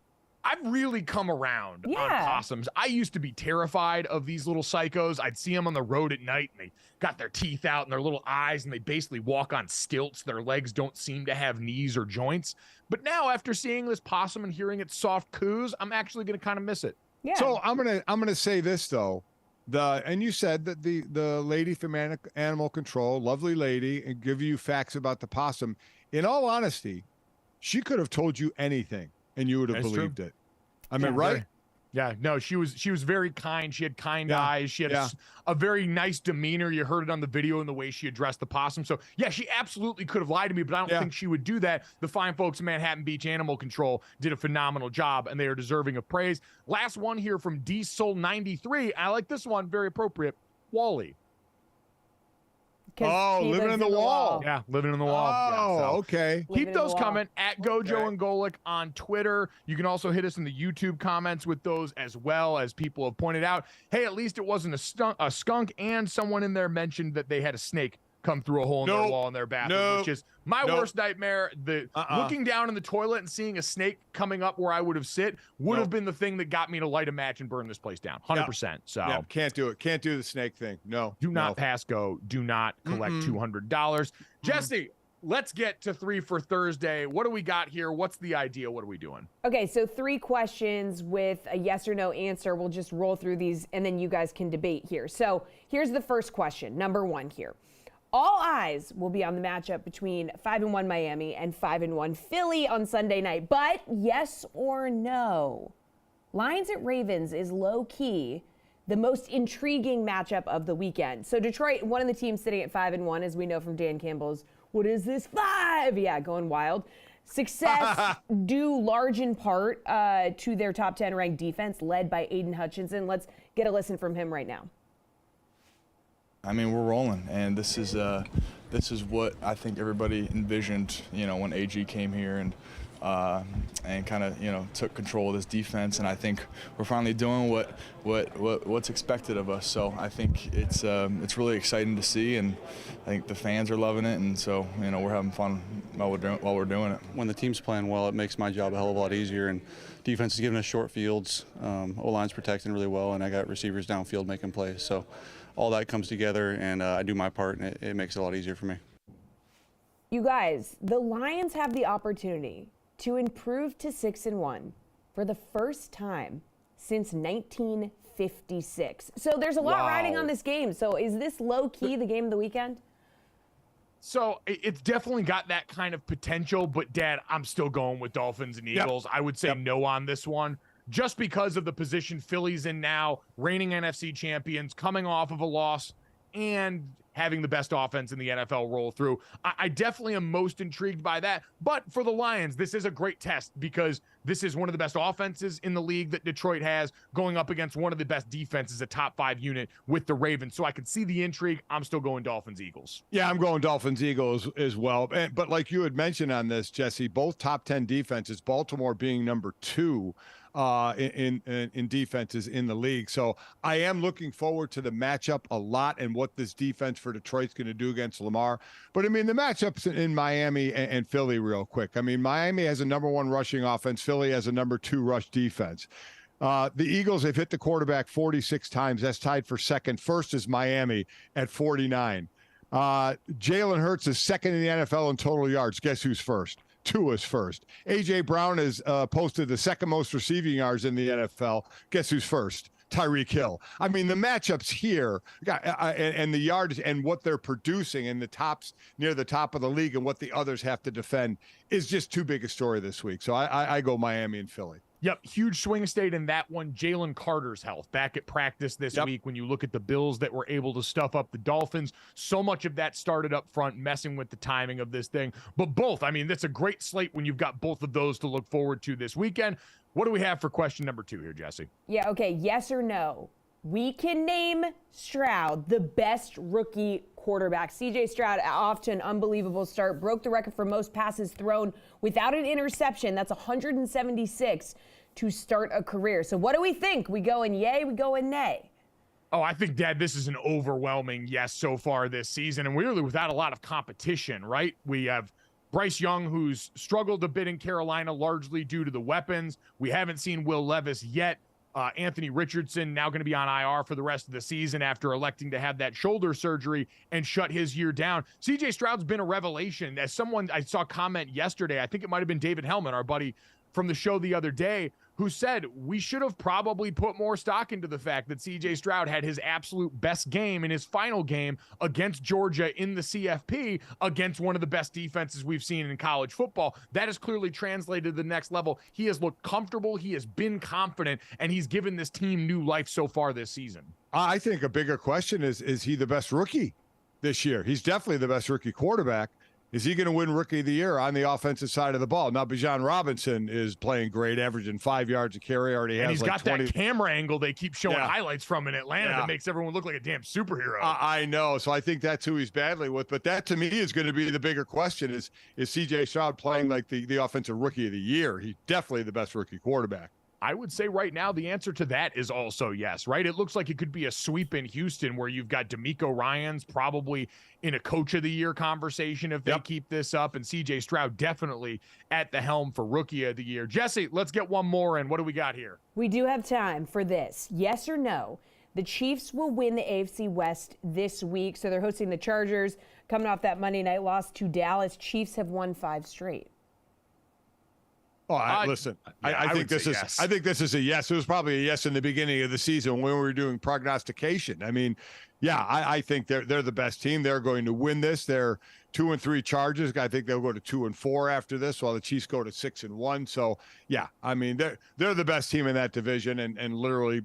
I've really come around on possums. I used to be terrified of these little psychos. I'd see them on the road at night, and they got their teeth out and their little eyes, and they basically walk on stilts. Their legs don't seem to have knees or joints. But now, after seeing this possum and hearing its soft coos, I'm actually going to kind of miss it. Yeah. So I'm gonna say this though. And you said that the lady from Animal Control, lovely lady, and give you facts about the possum. In all honesty, she could have told you anything, and you would have believed it. I mean, right? Yeah, no, she was very kind. She had kind eyes. She had a very nice demeanor. You heard it on the video in the way she addressed the possum. So, yeah, she absolutely could have lied to me, but I don't think she would do that. The fine folks in Manhattan Beach Animal Control did a phenomenal job, and they are deserving of praise. Last one here from D Soul 93. I like this one, very appropriate. Wally. Living in the wall. Yeah, living in the wall. Okay. Keep those coming at GoJo and Golic on Twitter. You can also hit us in the YouTube comments with those as well, as people have pointed out. Hey, at least it wasn't a skunk, and someone in there mentioned that they had a snake come through a hole in their wall in their bathroom, which is my worst nightmare. Looking down in the toilet and seeing a snake coming up where I would have would have been the thing that got me to light a match and burn this place down. 100%. So can't do it. Can't do the snake thing. No. Do not pass go. Do not collect $200. Jesse, let's get to 3 for Thursday. What do we got here? What's the idea? What are we doing? Okay, so 3 questions with a yes or no answer. We'll just roll through these and then you guys can debate here. So here's the first question, number 1 here. All eyes will be on the matchup between 5-1 Miami and 5-1 Philly on Sunday night. But yes or no, Lions at Ravens is low-key the most intriguing matchup of the weekend. So Detroit, one of the teams sitting at 5-1, as we know from Dan Campbell's, what is this, 5? Yeah, going wild. Success due large in part to their top 10 ranked defense led by Aiden Hutchinson. Let's get a listen from him right now. I mean, we're rolling, and this is what I think everybody envisioned, when AG came here and kind of, took control of this defense. And I think we're finally doing what's expected of us. So I think it's really exciting to see, and I think the fans are loving it. And so, we're having fun while we're doing it. When the team's playing well, it makes my job a hell of a lot easier. And defense is giving us short fields. O-line's protecting really well, and I got receivers downfield making plays. So all that comes together, and I do my part, and it makes it a lot easier for me. You guys, the Lions have the opportunity to improve to 6-1 for the first time since 1956. So there's a lot riding on this game. So is this low-key the game of the weekend? So it's definitely got that kind of potential, but Dad, I'm still going with Dolphins and Eagles. I would say no on this one, just because of the position Philly's in now, reigning NFC champions, coming off of a loss, and having the best offense in the NFL roll through. I definitely am most intrigued by that. But for the Lions, this is a great test because this is one of the best offenses in the league that Detroit has going up against one of the best defenses, a top 5 unit with the Ravens. So I can see the intrigue. I'm still going Dolphins-Eagles. Yeah, I'm going Dolphins-Eagles as well. But like you had mentioned on this, Jesse, both top 10 defenses, Baltimore being number 2 in defenses in the league. So I am looking forward to the matchup a lot and what this defense for Detroit's going to do against Lamar. But I mean, the matchups in Miami and Philly real quick. I mean, Miami has a number 1 rushing offense. Philly has a number 2 rush defense. The Eagles have hit the quarterback 46 times. That's tied for second. First is Miami at 49. Jalen Hurts is second in the NFL in total yards. Guess who's first? Tua is first. A.J. Brown has posted the second most receiving yards in the NFL. Guess who's first? Tyreek Hill. I mean, the matchups here and the yards and what they're producing and the tops near the top of the league and what the others have to defend is just too big a story this week. So I go Miami and Philly. Yep, huge swing state in that one. Jalen Carter's health back at practice this week. When you look at the Bills that were able to stuff up the Dolphins, so much of that started up front, messing with the timing of this thing. But both, I mean, that's a great slate when you've got both of those to look forward to this weekend. What do we have for question number 2 here, Jesse? Yeah, okay, yes or no? We can name Stroud the best rookie quarterback. CJ Stroud off to an unbelievable start, broke the record for most passes thrown without an interception. That's 176 to start a career. So what do we think? We going yay, we going nay? Oh, I think, Dad, this is an overwhelming yes so far this season, and really without a lot of competition, right? We have Bryce Young, who's struggled a bit in Carolina, largely due to the weapons. We haven't seen Will Levis yet. Anthony Richardson now going to be on IR for the rest of the season after electing to have that shoulder surgery and shut his year down. CJ Stroud's been a revelation. As someone I saw comment yesterday, I think it might have been David Hellman, our buddy from the show the other day, who said we should have probably put more stock into the fact that CJ Stroud had his absolute best game in his final game against Georgia in the CFP against one of the best defenses we've seen in college football. That has clearly translated to the next level. He has looked comfortable, he has been confident, and he's given this team new life so far this season. I think a bigger question is he the best rookie this year? He's definitely the best rookie quarterback. Is he going to win Rookie of the Year on the offensive side of the ball? Now, Bijan Robinson is playing great, averaging 5 yards a carry. Already has, and he's like got 20. That camera angle they keep showing highlights from in Atlanta that makes everyone look like a damn superhero. I know. So I think that's who he's battling with. But that, to me, is going to be the bigger question is C.J. Stroud playing like the offensive Rookie of the Year? He's definitely the best rookie quarterback. I would say right now the answer to that is also yes, right? It looks like it could be a sweep in Houston where you've got DeMeco Ryans probably in a Coach of the Year conversation if they keep this up, and CJ Stroud definitely at the helm for Rookie of the Year. Jesse, let's get one more in. What do we got here? We do have time for this. Yes or no? The Chiefs will win the AFC West this week, so they're hosting the Chargers, coming off that Monday night loss to Dallas. Chiefs have won 5 straight. Oh, listen, I think this is yes. I think this is a yes. It was probably a yes in the beginning of the season when we were doing prognostication. I mean, yeah, I think they're the best team. They're going to win this. They're 2-3 Chargers. I think they'll go to 2-4 after this, while the Chiefs go to 6-1. So yeah, I mean they're the best team in that division and literally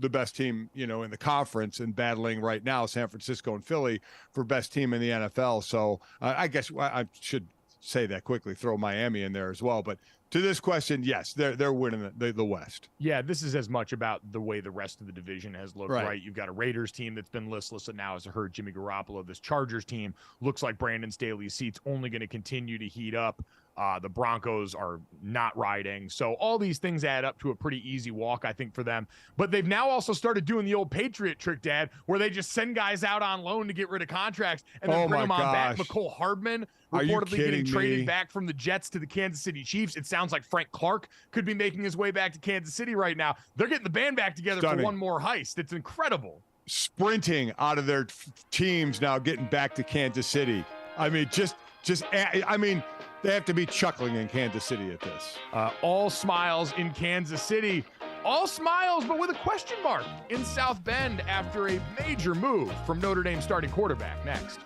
the best team, you know, in the conference and battling right now San Francisco and Philly for best team in the NFL. So I guess I should say that quickly, throw Miami in there as well, but. To this question, yes, they're winning the West. Yeah, this is as much about the way the rest of the division has looked, right? You've got a Raiders team that's been listless and now has heard Jimmy Garoppolo. This Chargers team looks like Brandon Staley's seat's only going to continue to heat up. The Broncos are not riding. So all these things add up to a pretty easy walk, I think, for them. But they've now also started doing the old Patriot trick, Dad, where they just send guys out on loan to get rid of contracts and then bring them on back. McCole Hardman reportedly getting traded back from the Jets to the Kansas City Chiefs. It sounds like Frank Clark could be making his way back to Kansas City right now. They're getting the band back together for one more heist. It's incredible. Sprinting out of their teams now, getting back to Kansas City. I mean, they have to be chuckling in Kansas City at this. All smiles in Kansas City. All smiles, but with a question mark in South Bend after a major move from Notre Dame starting quarterback. Next.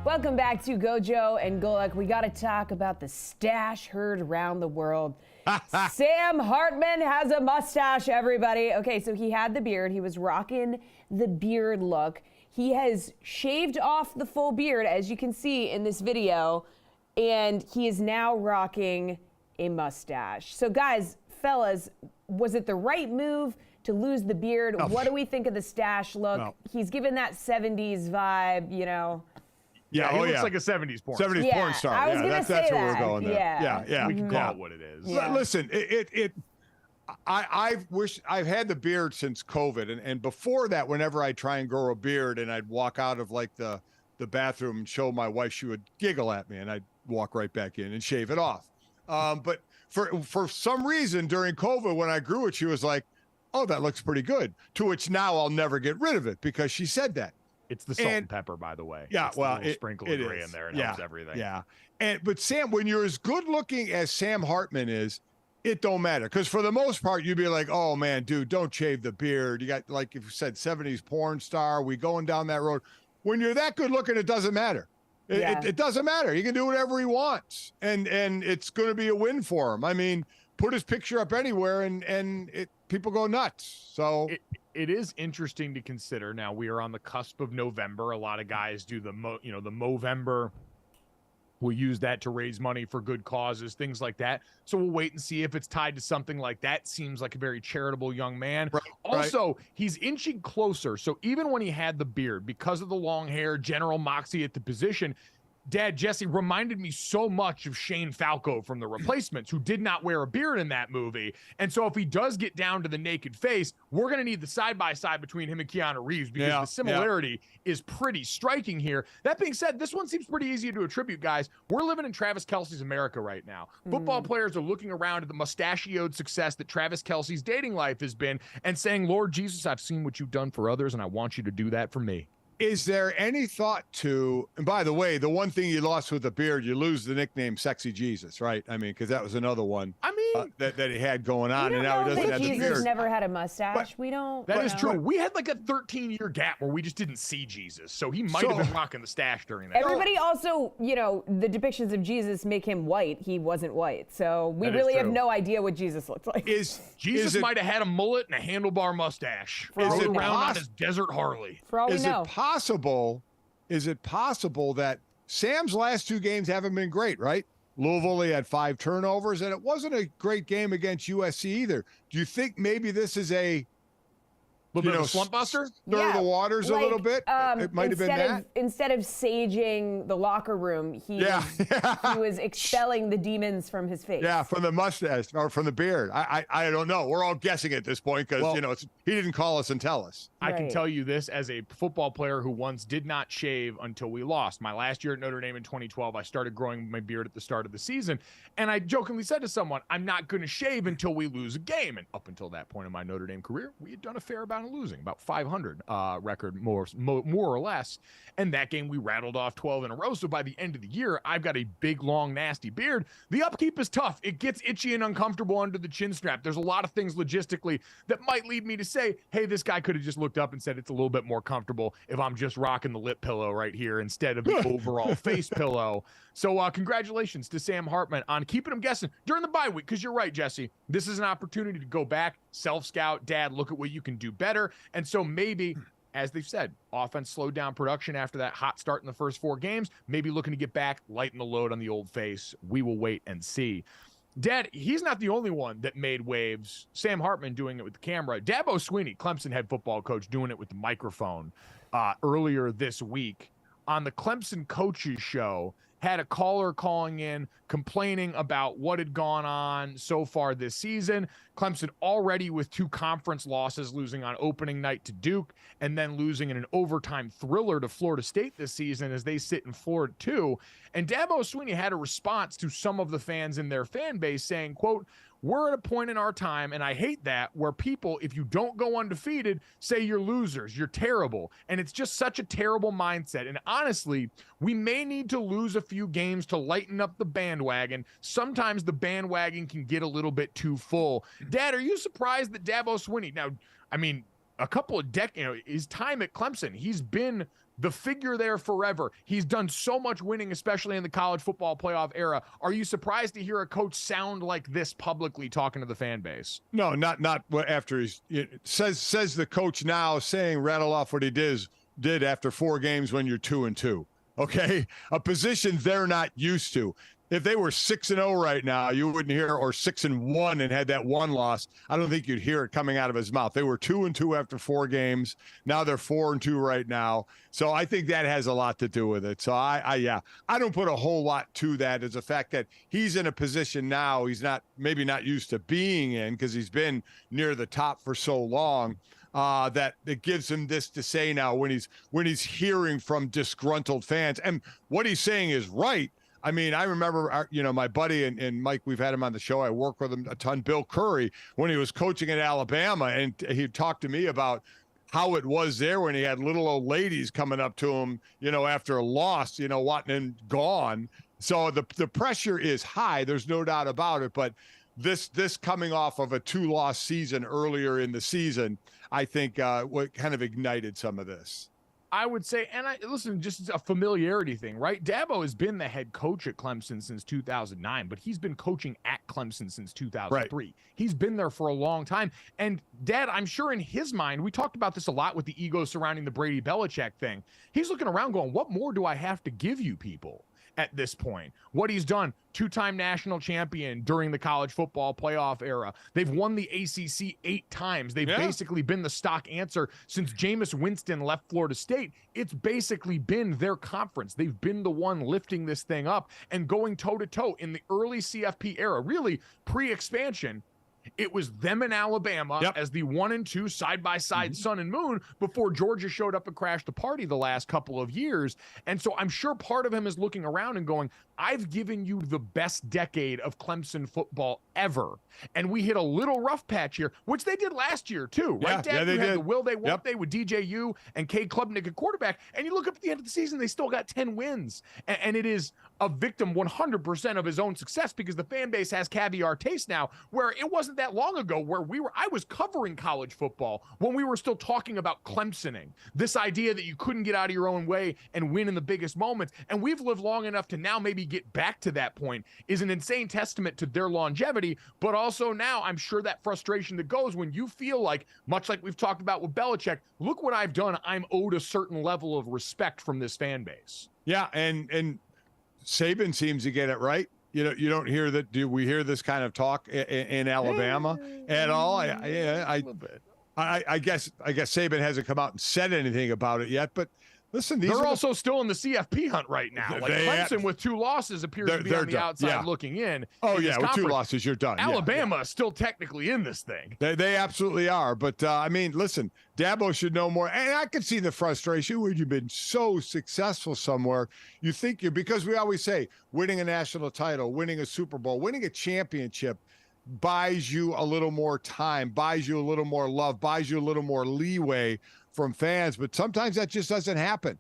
Welcome back to GoJo and Golic. We got to talk about the stash heard around the world. Sam Hartman has a mustache, everybody. Okay, so he had the beard. He was rocking the beard look. He has shaved off the full beard, as you can see in this video, and he is now rocking a mustache. So guys, fellas, was it the right move to lose the beard? No. What do we think of the stash look? No. He's given that 70s vibe, you know. Yeah, he looks like a 70s porn. 70s Yeah, porn star. I was gonna that's say where that. we're going there. Yeah. We can call it what it is. Yeah. Listen, I've had the beard since COVID, and before that, whenever I try and grow a beard and I'd walk out of like the bathroom and show my wife, she would giggle at me, and I'd walk right back in and shave it off. But for some reason during COVID, when I grew it, she was like, "Oh, that looks pretty good." To which now I'll never get rid of it because she said that. It's the salt and pepper, by the way. Yeah, it's well, the sprinkle of gray in there and helps everything. Yeah, but Sam, when you're as good looking as Sam Hartman is, it don't matter, because for the most part, you'd be like, "Oh man, dude, don't shave the beard." You got, like if you said, 70s porn star. We going down that road. When you're that good looking, it doesn't matter. It doesn't matter. He can do whatever he wants, and it's going to be a win for him. I mean, put his picture up anywhere, and people go nuts. So. It is interesting to consider. Now we are on the cusp of November. A lot of guys do the Movember. We'll use that to raise money for good causes, things like that. So we'll wait and see if it's tied to something like that. Seems like a very charitable young man. Right, also, he's inching closer. So even when he had the beard, because of the long hair, general moxie at the position, Dad, Jesse, reminded me so much of Shane Falco from The Replacements, who did not wear a beard in that movie. And so if he does get down to the naked face, we're going to need the side-by-side between him and Keanu Reeves, because the similarity is pretty striking here. That being said, this one seems pretty easy to attribute, guys. We're living in Travis Kelce's America right now. Football players are looking around at the mustachioed success that Travis Kelce's dating life has been and saying, "Lord Jesus, I've seen what you've done for others, and I want you to do that for me." Is there any thought to, and by the way, the one thing you lost with the beard, you lose the nickname Sexy Jesus, right? I mean, because that was another one that he had going on, and now he doesn't have the Jesus beard. never had a mustache. We don't. That is true. We had like a 13-year gap where we just didn't see Jesus, so he might have been rocking the stash during that. Everybody also, the depictions of Jesus make him white. He wasn't white, so we really have no idea what Jesus looked like. Jesus might have had a mullet and a handlebar mustache. Rode around on his desert Harley. For all we know. Is it possible that Sam's last two games haven't been great, right? Louisville, he had 5 turnovers, and it wasn't a great game against USC either. Do you think maybe this is a little bit of a slump buster? Stir the waters a little bit? It might have been that. Instead of saging the locker room, he was expelling the demons from his face. Yeah, from the mustache or from the beard. I don't know. We're all guessing at this point because, he didn't call us and tell us. I can tell you this as a football player who once did not shave until we lost. My last year at Notre Dame in 2012, I started growing my beard at the start of the season. And I jokingly said to someone, I'm not going to shave until we lose a game. And up until that point in my Notre Dame career, we had done a fair amount of losing, about 500 record, more or less. And that game, we rattled off 12 in a row. So by the end of the year, I've got a big, long, nasty beard. The upkeep is tough. It gets itchy and uncomfortable under the chin strap. There's a lot of things logistically that might lead me to say, hey, this guy could have just looked up and said it's a little bit more comfortable if I'm just rocking the lip pillow right here instead of the overall face pillow. So congratulations to Sam Hartman on keeping him guessing during the bye week, because you're right, Jesse. This is an opportunity to go back, self-scout, Dad, look at what you can do better. And so maybe, as they've said, offense slowed down production after that hot start in the first 4 games, maybe looking to get back, lighten the load on the old face. We will wait and see. Dad, he's not the only one that made waves. Sam Hartman doing it with the camera. Dabo Swinney, Clemson head football coach, doing it with the microphone earlier this week on the Clemson Coaches Show. Had a caller calling in complaining about what had gone on so far this season. Clemson already with 2 conference losses, losing on opening night to Duke and then losing in an overtime thriller to Florida State this season as they sit in Florida too. And Dabo Swinney had a response to some of the fans in their fan base saying, quote, "We're at a point in our time, and I hate that, where people, if you don't go undefeated, say you're losers, you're terrible. And it's just such a terrible mindset. And honestly, we may need to lose a few games to lighten up the bandwagon. Sometimes the bandwagon can get a little bit too full." Dad, are you surprised that Dabo Swinney, now, I mean, a couple of decades, his time at Clemson, he's been the figure there forever. He's done so much winning, especially in the college football playoff era. Are you surprised to hear a coach sound like this publicly talking to the fan base? No, not after he says the coach now saying rattle off what he did after 4 games when you're 2-2. Okay, a position they're not used to. If they were 6-0 right now, you wouldn't hear, or 6-1 and had that one loss, I don't think you'd hear it coming out of his mouth. They were 2-2 after 4 games. Now they're 4-2 right now. So I think that has a lot to do with it. So I don't put a whole lot to that, as the fact that he's in a position now he's maybe not used to being in, because he's been near the top for so long. That it gives him this to say now when he's hearing from disgruntled fans, and what he's saying is right. I mean, I remember, my buddy and Mike, we've had him on the show. I work with him a ton. Bill Curry, when he was coaching at Alabama, and he talked to me about how it was there when he had little old ladies coming up to him, after a loss, wanting him gone. So the pressure is high. There's no doubt about it. But this coming off of a 2-loss season earlier in the season, I think what kind of ignited some of this. I would say, and listen, just a familiarity thing, right? Dabo has been the head coach at Clemson since 2009, but he's been coaching at Clemson since 2003. Right. He's been there for a long time. And Dad, I'm sure in his mind, we talked about this a lot with the ego surrounding the Brady Belichick thing. He's looking around going, what more do I have to give you people at this point? What he's done, 2-time national champion during the college football playoff era. They've won the ACC 8 times. They've basically been the stock answer since Jameis Winston left Florida State. It's basically been their conference. They've been the one lifting this thing up and going toe-to-toe in the early CFP era, really pre-expansion. It was them in Alabama as the 1-2 side-by-side sun and moon before Georgia showed up and crashed the party the last couple of years. And so I'm sure part of him is looking around and going, I've given you the best decade of Clemson football ever. And we hit a little rough patch here, which they did last year too, right, Dad? Yeah, they had did. The will they, won't they with DJU and Cade Klubnik at quarterback. And you look up at the end of the season, they still got 10 wins. And it is a victim 100% of his own success, because the fan base has caviar taste now, where it wasn't that long ago where I was covering college football when we were still talking about Clemsoning, this idea that you couldn't get out of your own way and win in the biggest moments. And we've lived long enough to now maybe get back to that point is an insane testament to their longevity. But also now I'm sure that frustration that goes when you feel like, much like we've talked about with Belichick, look what I've done. I'm owed a certain level of respect from this fan base. Yeah. And Saban seems to get it right. You don't hear that. Do we hear this kind of talk in Alabama at all? I guess Saban hasn't come out and said anything about it yet, but listen, they're also still in the CFP hunt right now. Like Clemson with 2 losses appears to be on the outside looking in. Oh, yeah, with 2 losses, you're done. Alabama is still technically in this thing. They absolutely are. But, I mean, listen, Dabo should know more. And I can see the frustration when you've been so successful somewhere. You think because we always say winning a national title, winning a Super Bowl, winning a championship buys you a little more time, buys you a little more love, buys you a little more leeway from fans, but sometimes that just doesn't happen.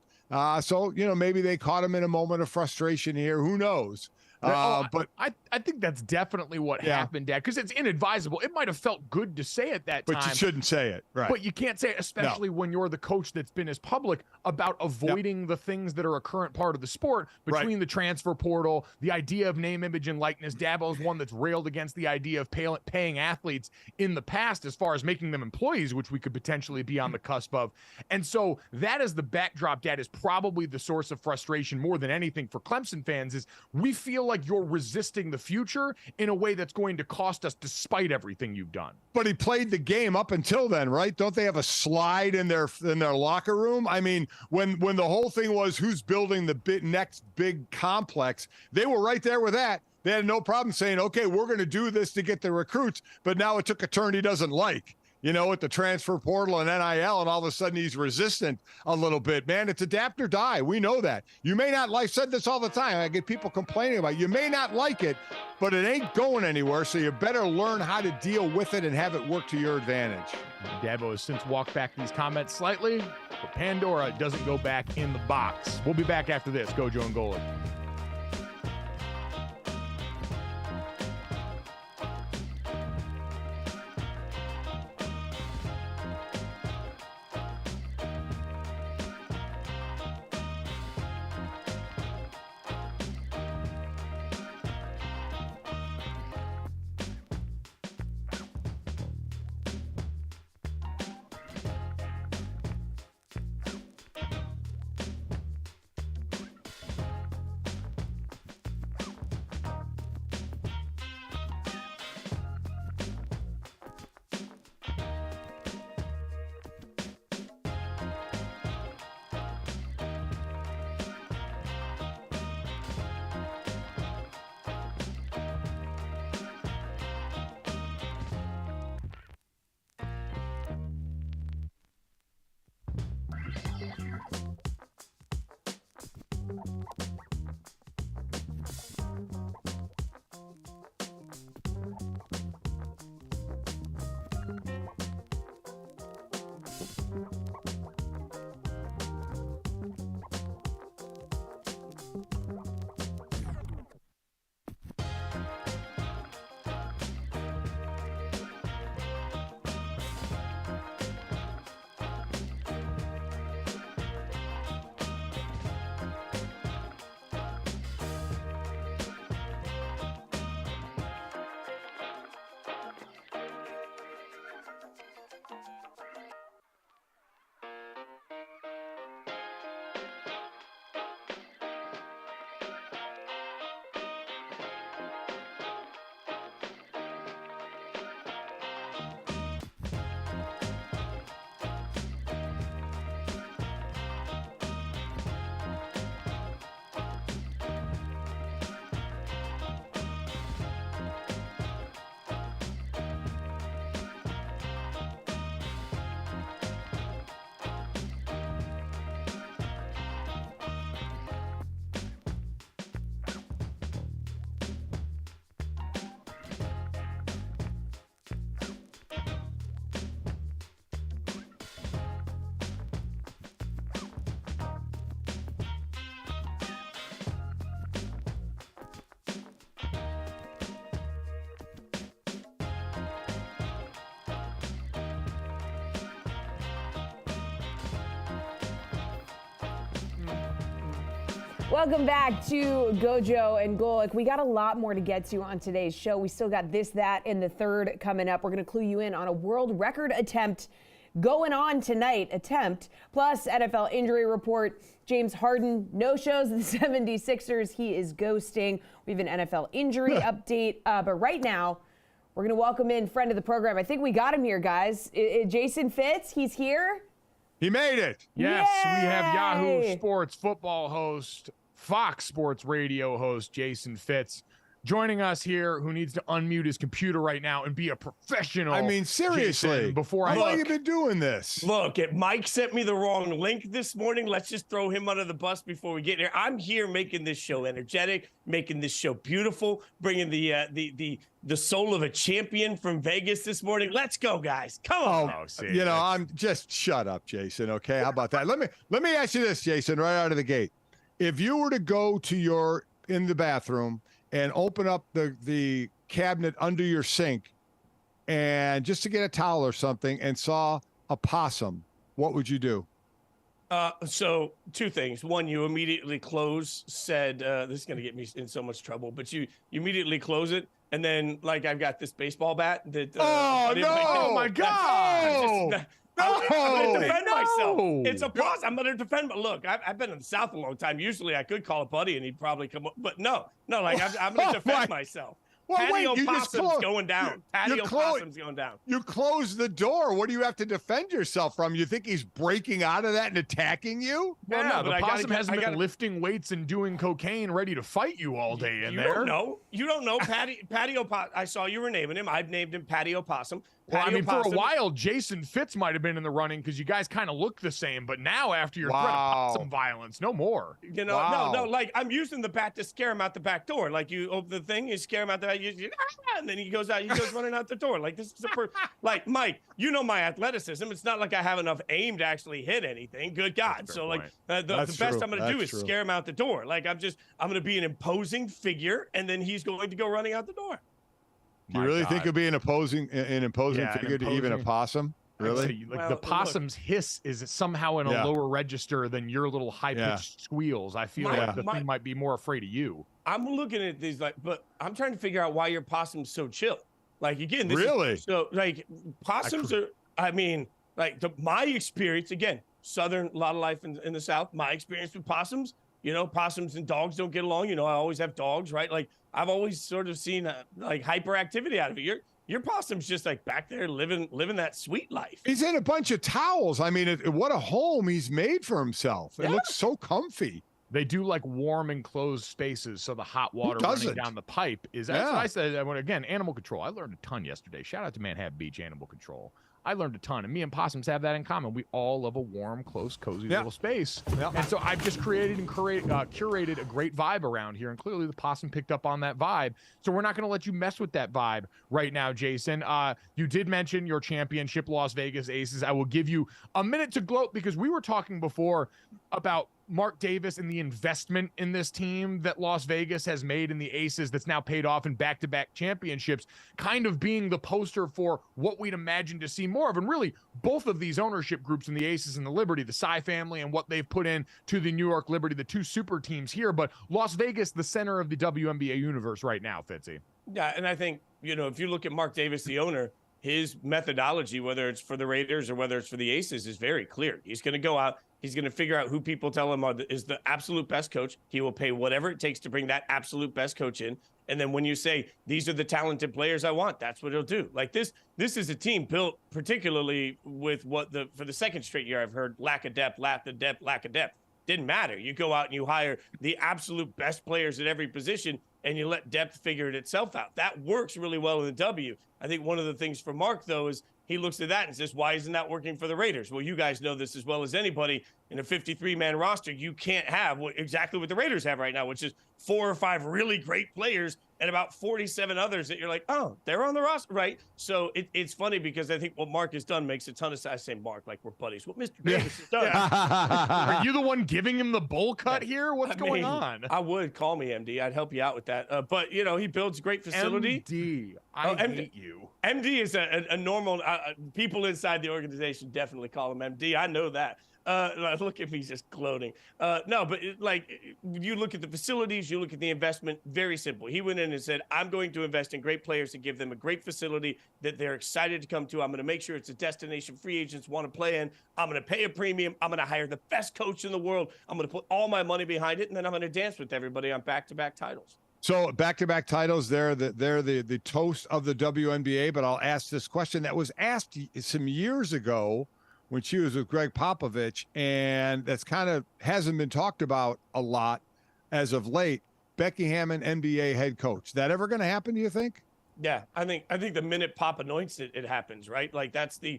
So, maybe they caught him in a moment of frustration here. Who knows? But I think that's definitely what happened, Dad, because it's inadvisable. It might have felt good to say at that time. But you shouldn't say it, right? But you can't say it, especially when you're the coach that's been as public about avoiding the things that are a current part of the sport, between the transfer portal, the idea of name, image, and likeness. Dabo's one that's railed against the idea of paying athletes in the past as far as making them employees, which we could potentially be on the cusp of. And so that is the backdrop, Dad, is probably the source of frustration more than anything for Clemson fans, is we feel like you're resisting the future in a way that's going to cost us despite everything you've done. But he played the game up until then, right? Don't they have a slide in their locker room? I mean, when the whole thing was who's building the next big complex, they were right there with that. They had no problem saying, okay, we're going to do this to get the recruits, but now it took a turn he doesn't like. With the transfer portal and NIL, and all of a sudden he's resistant a little bit. Man, it's adapt or die. We know that. You may not like, said this all the time. I get people complaining about it. You may not like it, but it ain't going anywhere, so you better learn how to deal with it and have it work to your advantage. Dabo has since walked back these comments slightly, but Pandora doesn't go back in the box. We'll be back after this. GoJo and Golic. Welcome back to GoJo and Golic. We got a lot more to get to on today's show. We still got this, that, and the third coming up. We're going to clue you in on a world record attempt going on tonight. Plus NFL injury report. James Harden no-shows the 76ers. He is ghosting. We have an NFL injury update. But right now, we're going to welcome in friend of the program. I think we got him here, guys. Jason Fitz, he's here. He made it. Yes, Yay! we have Yahoo Sports football host, Fox Sports radio host, Jason Fitz, joining us here, who needs to unmute his computer right now and be a professional. I mean, seriously. Jason, before How I long have you been doing this? Look, Mike sent me the wrong link this morning. Let's just throw him under the bus before we get here. I'm here making this show energetic, making this show beautiful, bringing the soul of a champion from Vegas this morning. Let's go, guys. Come on. I'm just shut up, Jason. Okay, how about that? Let me ask you this, Jason, right out of the gate. If you were to go to in the bathroom and open up the cabinet under your sink and just to get a towel or something and saw a possum, what would you do? So two things. One, you immediately said, this is going to get me in so much trouble, but you immediately close it. And then, like, I've got this baseball bat that. Oh my God. I'm going to defend myself. It's a pause. I'm going to defend. Look, I've been in the South a long time. Usually I could call a buddy and he'd probably come up. But no, like I'm going to defend myself. Well, Patio wait, Possum's going down. Patio Possum's going down. You close the door. What do you have to defend yourself from? You think he's breaking out of that and attacking you? Well, Yeah, no, but the I possum gotta- hasn't I been gotta- lifting weights and doing cocaine ready to fight you all day in You there. don't know. You don't know. Patio Possum. I saw you were naming him. I've named him Patio Possum. Well, I Patio mean, for a Possum. while, Jason Fitz might have been in the running because you guys kind of look the same. But now, after your threat of possum violence, no more. You know, no, like I'm using the bat to scare him out the back door. Like you open the thing, you scare him out the back, and then he goes out, he goes running out the door. Like this is like Mike, you know my athleticism. It's not like I have enough aim to actually hit anything. Good God. So like the best I'm going to do is scare him out the door. Like I'm going to be an imposing figure, and then he's going to go running out the door. Do you really think he'll be an imposing figure to even a possum? Really? Like the possum's hiss is somehow in a lower register than your little high-pitched squeals. I feel like the thing might be more afraid of you. I'm looking at these but I'm trying to figure out why your possum's so chill. Like again, so like possums are. I mean, like my experience again, Southern, a lot of life in the South. My experience with possums, possums and dogs don't get along. I always have dogs, right? Like I've always sort of seen like hyperactivity out of it. Your possum's just like back there living that sweet life. He's in a bunch of towels. I mean, what a home he's made for himself. It looks so comfy. They do like warm enclosed spaces, so the hot water running down the pipe is. That's what I said. Again, animal control. I learned a ton yesterday. Shout out to Manhattan Beach Animal Control. I learned a ton, and me and possums have that in common. We all love a warm, close, cozy little space. And so I've just created and curated a great vibe around here, and clearly the possum picked up on that vibe. So we're not going to let you mess with that vibe right now, Jason. You did mention your championship Las Vegas Aces. I will give you a minute to gloat because we were talking before about Mark Davis and the investment in this team that Las Vegas has made in the Aces that's now paid off in back-to-back championships, kind of being the poster for what we'd imagine to see more of. And really, both of these ownership groups in the Aces and the Liberty, the Cy family and what they've put in to the New York Liberty, the two super teams here, but Las Vegas, the center of the WNBA universe right now, Fitzy. Yeah, and I think, if you look at Mark Davis, the owner, his methodology, whether it's for the Raiders or whether it's for the Aces, is very clear. He's going to go out. He's going to figure out who people tell him is the absolute best coach. He will pay whatever it takes to bring that absolute best coach in. And then when you say, these are the talented players I want, that's what he'll do. Like this is a team built particularly with for the second straight year, I've heard lack of depth. Didn't matter. You go out and you hire the absolute best players at every position and you let depth figure it itself out. That works really well in the W. I think one of the things for Mark, though, is he looks at that and says, why isn't that working for the Raiders? Well, you guys know this as well as anybody. In a 53-man roster, you can't have exactly what the Raiders have right now, which is 4 or 5 really great players and about 47 others that you're like, oh, they're on the roster, right? So it's funny because I think what Mark has done makes a ton of sense. I say Mark like we're buddies. What Mr. Davis has done. Are you the one giving him the bowl cut here? What's going on? I would call me MD. I'd help you out with that. But, he builds a great facility. MD. I hate you. MD is a normal people inside the organization definitely call him MD. I know that. Look at me just gloating. No, but you look at the facilities, you look at the investment, very simple. He went in and said, I'm going to invest in great players and give them a great facility that they're excited to come to. I'm going to make sure it's a destination free agents want to play in. I'm going to pay a premium. I'm going to hire the best coach in the world. I'm going to put all my money behind it, and then I'm going to dance with everybody on back-to-back titles. So back-to-back titles, they're the toast of the WNBA, but I'll ask this question that was asked some years ago when she was with Greg Popovich, and that's kind of hasn't been talked about a lot as of late. Becky Hammon, NBA head coach. That ever going to happen, do you think? Yeah, I think the minute Pop anoints it, it happens, right? Like that's the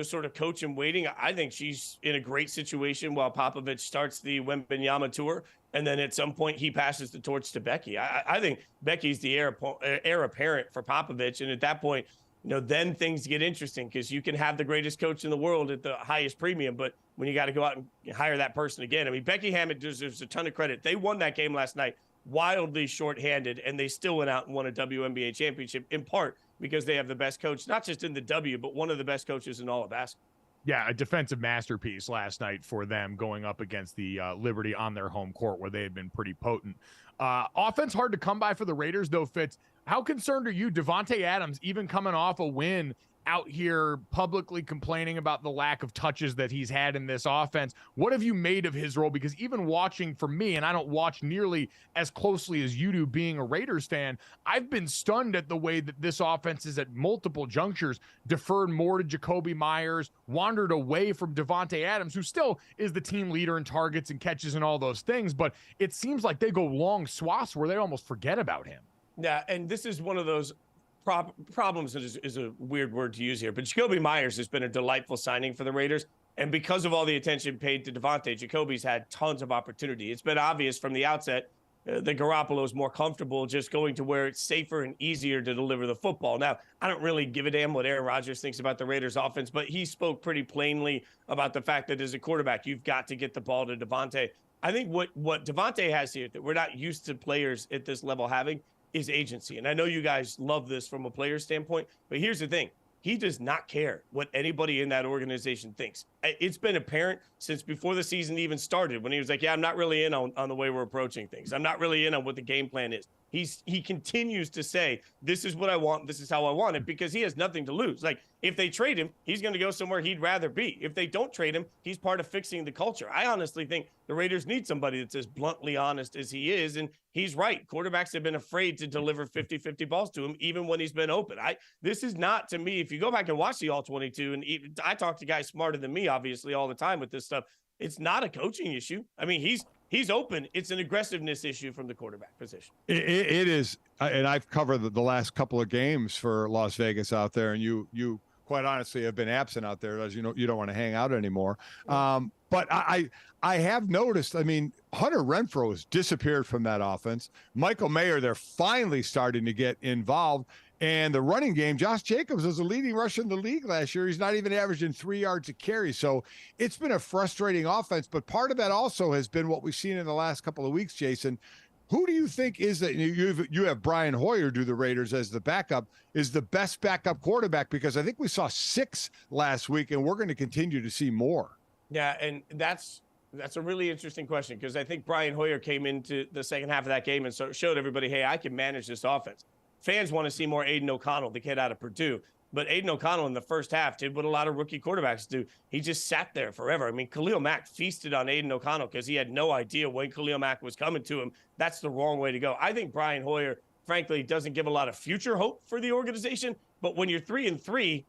sort of coach in waiting. I think she's in a great situation while Popovich starts the Wembanyama tour, and then at some point he passes the torch to Becky. I think Becky's the heir apparent for Popovich, and at that point, then things get interesting because you can have the greatest coach in the world at the highest premium, but when you got to go out and hire that person again, I mean, Becky Hammon deserves a ton of credit. They won that game last night, wildly shorthanded, and they still went out and won a WNBA championship in part because they have the best coach, not just in the W, but one of the best coaches in all of basketball. Yeah, a defensive masterpiece last night for them going up against the Liberty on their home court where they had been pretty potent. Offense hard to come by for the Raiders, though, Fitz. How concerned are you, Davante Adams, even coming off a win out here publicly complaining about the lack of touches that he's had in this offense? What have you made of his role? Because even watching for me, and I don't watch nearly as closely as you do being a Raiders fan, I've been stunned at the way that this offense is at multiple junctures deferred more to Jacoby Myers, wandered away from Davante Adams, who still is the team leader in targets and catches and all those things. But it seems like they go long swaths where they almost forget about him. Yeah, and this is one of those problems that is a weird word to use here, but Jacoby Myers has been a delightful signing for the Raiders. And because of all the attention paid to Davante, Jacoby's had tons of opportunity. It's been obvious from the outset that Garoppolo is more comfortable just going to where it's safer and easier to deliver the football. Now, I don't really give a damn what Aaron Rodgers thinks about the Raiders offense, but he spoke pretty plainly about the fact that as a quarterback, you've got to get the ball to Davante. I think what Davante has here that we're not used to players at this level having is agency. And I know you guys love this from a player standpoint, but here's the thing. He does not care what anybody in that organization thinks. It's been apparent since before the season even started when he was like, yeah, I'm not really in on the way we're approaching things. I'm not really in on what the game plan is. He continues to say, this is what I want. This is how I want it, because he has nothing to lose. Like, if they trade him, he's going to go somewhere he'd rather be. If they don't trade him, he's part of fixing the culture. I honestly think the Raiders need somebody that's as bluntly honest as he is. And he's right. Quarterbacks have been afraid to deliver 50-50 balls to him, even when he's been open. This is not, to me, if you go back and watch the All-22, and I talk to guys smarter than me, obviously, all the time with this stuff, it's not a coaching issue. I mean, he's open. It's an aggressiveness issue from the quarterback position. It is, and I've covered the last couple of games for Las Vegas out there, and you quite honestly have been absent out there, as you know, you don't want to hang out anymore. But I have noticed, I mean, Hunter Renfrow has disappeared from that offense. Michael Mayer, they're finally starting to get involved. And the running game, Josh Jacobs was the leading rusher in the league last year. He's not even averaging 3 yards a carry. So it's been a frustrating offense. But part of that also has been what we've seen in the last couple of weeks, Jason. Who do you think is that you have Brian Hoyer do the Raiders as the backup, is the best backup quarterback? Because I think we saw 6 last week, and we're going to continue to see more. Yeah, and that's a really interesting question, because I think Brian Hoyer came into the second half of that game and showed everybody, hey, I can manage this offense. Fans want to see more Aiden O'Connell, the kid out of Purdue. But Aiden O'Connell in the first half did what a lot of rookie quarterbacks do. He just sat there forever. I mean, Khalil Mack feasted on Aiden O'Connell because he had no idea when Khalil Mack was coming to him. That's the wrong way to go. I think Brian Hoyer, frankly, doesn't give a lot of future hope for the organization. But when you're 3-3,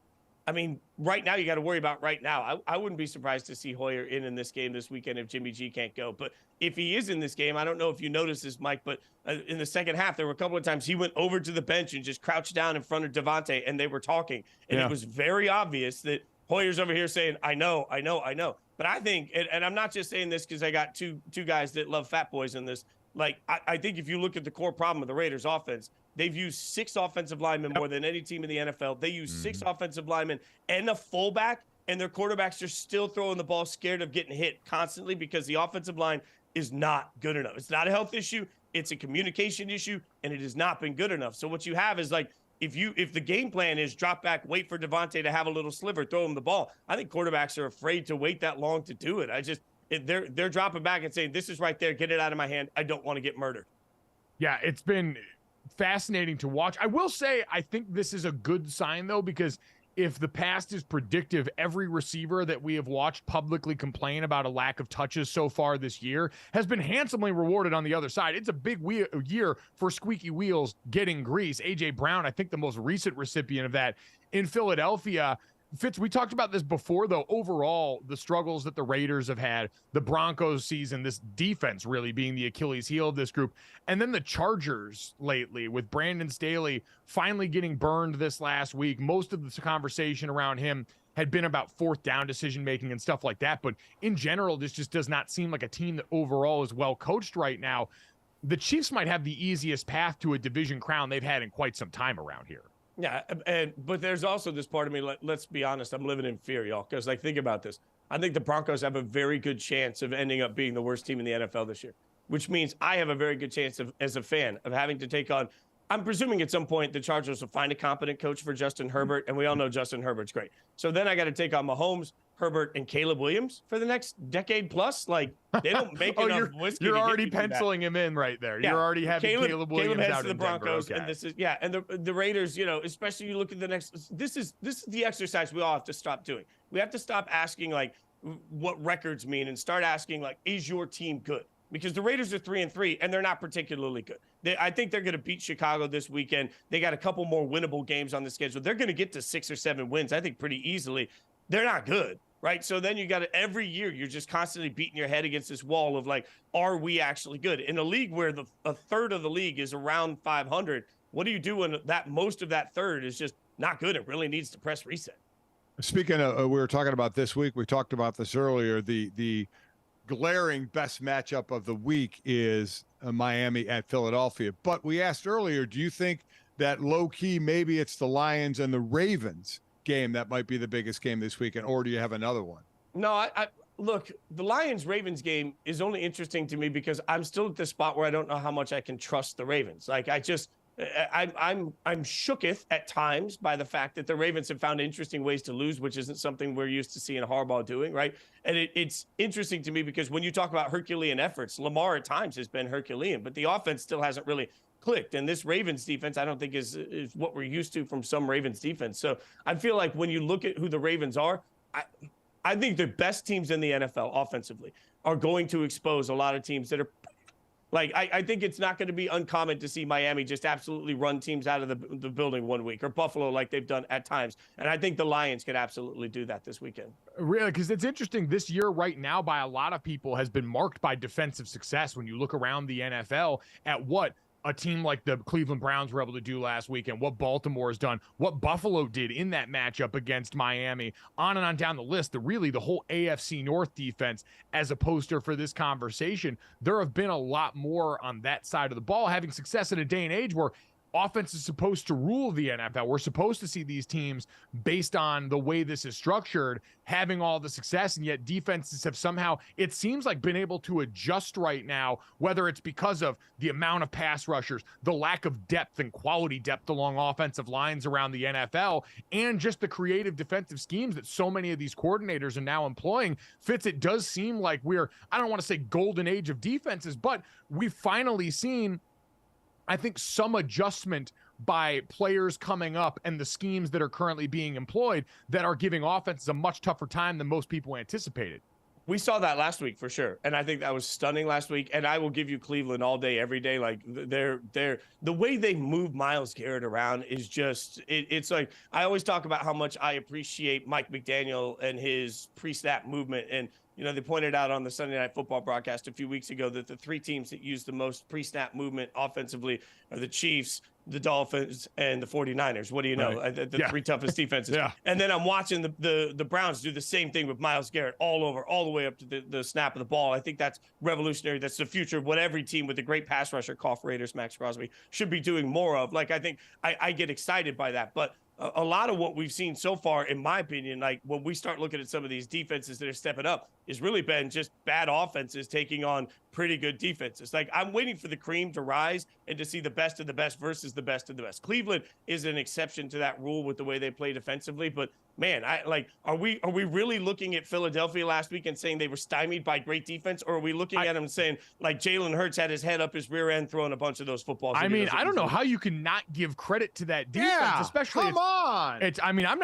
I mean, right now you got to worry about right now. I wouldn't be surprised to see Hoyer in this game this weekend if Jimmy G can't go. But if he is in this game, I don't know if you noticed this, Mike, but in the second half, there were a couple of times he went over to the bench and just crouched down in front of Davante, and they were talking. And It was very obvious that Hoyer's over here saying, I know. But I think, and I'm not just saying this because I got two guys that love fat boys in this. Like, I think if you look at the core problem of the Raiders offense, they've used 6 offensive linemen more than any team in the NFL. They use 6 offensive linemen and a fullback, and their quarterbacks are still throwing the ball scared of getting hit constantly because the offensive line is not good enough. It's not a health issue. It's a communication issue, and it has not been good enough. So what you have is like if the game plan is drop back, wait for Devontae to have a little sliver, throw him the ball, I think quarterbacks are afraid to wait that long to do it. They're dropping back and saying, this is right there, get it out of my hand. I don't want to get murdered. Yeah, it's been fascinating to watch. I will say, I think this is a good sign, though, because if the past is predictive, every receiver that we have watched publicly complain about a lack of touches so far this year has been handsomely rewarded on the other side. It's a big year for squeaky wheels getting grease. A.J. Brown, I think the most recent recipient of that in Philadelphia. Fitz, we talked about this before, though. Overall, the struggles that the Raiders have had, the Broncos season, this defense really being the Achilles heel of this group, and then the Chargers lately with Brandon Staley finally getting burned this last week. Most of the conversation around him had been about fourth down decision-making and stuff like that, but in general, this just does not seem like a team that overall is well coached right now. The Chiefs might have the easiest path to a division crown they've had in quite some time around here. Yeah, but there's also this part of me, let's be honest, I'm living in fear, y'all, because, like, think about this. I think the Broncos have a very good chance of ending up being the worst team in the NFL this year, which means I have a very good chance of, as a fan, of having to take on, I'm presuming at some point the Chargers will find a competent coach for Justin Herbert, and we all know Justin Herbert's great. So then I got to take on Mahomes, Herbert, and Caleb Williams for the next decade plus. Like, they don't make enough whiskey. You're already penciling him in right there. Yeah. You're already having Caleb Williams heads out to the in Broncos, Denver. Okay. and this is and the Raiders. You know, especially you look at the next. This is the exercise we all have to stop doing. We have to stop asking like what records mean and start asking like, is your team good? Because the Raiders are 3-3 and they're not particularly good. I think they're going to beat Chicago this weekend. They got a couple more winnable games on the schedule. They're going to get to 6 or 7 wins, I think, pretty easily. They're not good, right? So then you got to, every year, you're just constantly beating your head against this wall of like, are we actually good? In a league where a third of the league is around 500, what do you do when most of that third is just not good? It really needs to press reset. Speaking of, we were talking about this week, we talked about this earlier, the glaring best matchup of the week is Miami at Philadelphia. But we asked earlier, do you think that low key, maybe it's the Lions and the Ravens game that might be the biggest game this weekend, or do you have another one? No, I look, the Lions-Ravens game is only interesting to me because I'm still at this spot where I don't know how much I can trust the Ravens. Like I'm shooketh at times by the fact that the Ravens have found interesting ways to lose, which isn't something we're used to seeing Harbaugh doing, right? And it's interesting to me because when you talk about Herculean efforts, Lamar at times has been Herculean, but the offense still hasn't really clicked. And this Ravens defense, I don't think is what we're used to from some Ravens defense. So I feel like when you look at who the Ravens are, I think the best teams in the NFL offensively are going to expose a lot of teams that are like, I think it's not going to be uncommon to see Miami just absolutely run teams out of the building one week, or Buffalo like they've done at times. And I think the Lions could absolutely do that this weekend. Really, because it's interesting. This year right now by a lot of people has been marked by defensive success. When you look around the NFL at what a team like the Cleveland Browns were able to do last weekend, what Baltimore has done, what Buffalo did in that matchup against Miami, on and on down the list, the whole AFC North defense as a poster for this conversation. There have been a lot more on that side of the ball having success in a day and age where offense is supposed to rule the NFL. We're supposed to see these teams, based on the way this is structured, having all the success, and yet defenses have somehow, it seems like, been able to adjust right now, whether it's because of the amount of pass rushers, the lack of depth and quality depth along offensive lines around the NFL, and just the creative defensive schemes that so many of these coordinators are now employing. Fitz, it does seem like we're, I don't want to say golden age of defenses, but we've finally seen, I think, some adjustment by players coming up and the schemes that are currently being employed that are giving offenses a much tougher time than most people anticipated. We saw that last week for sure. And I think that was stunning last week. And I will give you Cleveland all day, every day. Like they're the way they move Myles Garrett around is just, it's like, I always talk about how much I appreciate Mike McDaniel and his pre-snap movement. And, you know, they pointed out on the Sunday Night Football broadcast a few weeks ago that the 3 teams that use the most pre-snap movement offensively are the Chiefs, the Dolphins, and the 49ers. What do you know? Right. The 3 toughest defenses. Yeah. And then I'm watching the Browns do the same thing with Myles Garrett all the way up to the snap of the ball. I think that's revolutionary. That's the future of what every team with a great pass rusher, Raiders, Max Crosby, should be doing more of. Like, I think I get excited by that. But a lot of what we've seen so far, in my opinion, like when we start looking at some of these defenses that are stepping up, has really been just bad offenses taking on pretty good defenses. Like I'm waiting for the cream to rise and to see the best of the best versus the best of the best. Cleveland is an exception to that rule with the way they play defensively, but man, are we really looking at Philadelphia last week and saying they were stymied by great defense, or are we looking at them and saying like Jalen Hurts had his head up his rear end throwing a bunch of those footballs? I mean, I don't know how you can not give credit to that defense, especially. Come on. I mean, I'm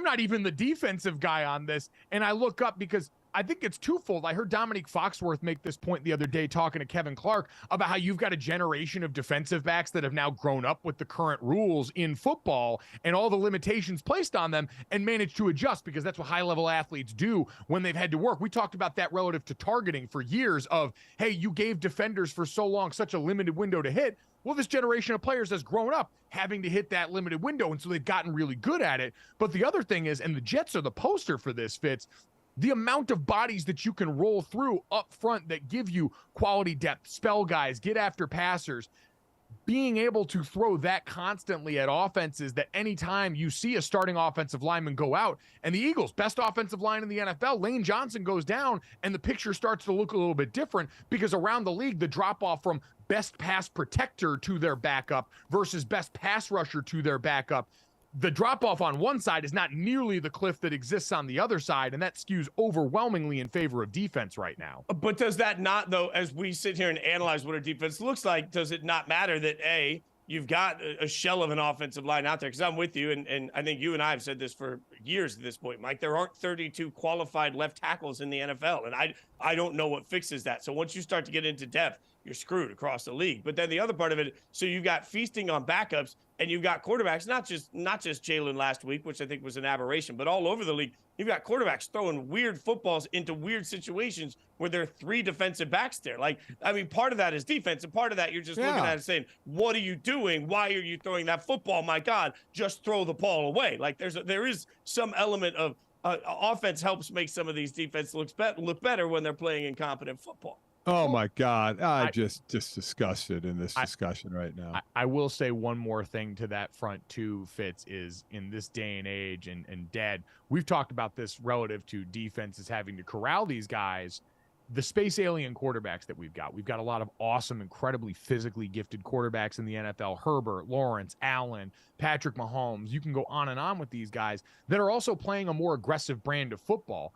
not even the defensive guy on this, and I look up because I think it's twofold. I heard Dominique Foxworth make this point the other day talking to Kevin Clark about how you've got a generation of defensive backs that have now grown up with the current rules in football and all the limitations placed on them and managed to adjust, because that's what high-level athletes do when they've had to work. We talked about that relative to targeting for years of, hey, you gave defenders for so long such a limited window to hit. Well, this generation of players has grown up having to hit that limited window, and so they've gotten really good at it. But the other thing is, and the Jets are the poster for this, Fitz, the amount of bodies that you can roll through up front that give you quality depth, spell guys, get after passers, being able to throw that constantly at offenses that anytime you see a starting offensive lineman go out, and the Eagles, best offensive line in the NFL, Lane Johnson goes down, and the picture starts to look a little bit different, because around the league, the drop-off from best pass protector to their backup versus best pass rusher to their backup, the drop-off on one side is not nearly the cliff that exists on the other side, and that skews overwhelmingly in favor of defense right now. But does that not, though, as we sit here and analyze what our defense looks like, does it not matter that, A, you've got a shell of an offensive line out there? Because I'm with you, and I think you and I have said this for years at this point, Mike. There aren't 32 qualified left tackles in the NFL, and I don't know what fixes that. So once you start to get into depth, you're screwed across the league. But then the other part of it, so you've got feasting on backups, and you've got quarterbacks, not just Jalen last week, which I think was an aberration, but all over the league, you've got quarterbacks throwing weird footballs into weird situations where there are three defensive backs there. Like, I mean, part of that is defense, and part of that you're just looking at it saying, what are you doing? Why are you throwing that football? My God, just throw the ball away. Like, there is some element of offense helps make some of these defenses look better when they're playing incompetent football. Oh my God. I'm just disgusted in this discussion right now. I will say one more thing to that front too, Fitz, is in this day and age, and Dad, we've talked about this relative to defenses having to corral these guys, the space alien quarterbacks that we've got. We've got a lot of awesome, incredibly physically gifted quarterbacks in the NFL. Herbert, Lawrence, Allen, Patrick Mahomes. You can go on and on with these guys that are also playing a more aggressive brand of football.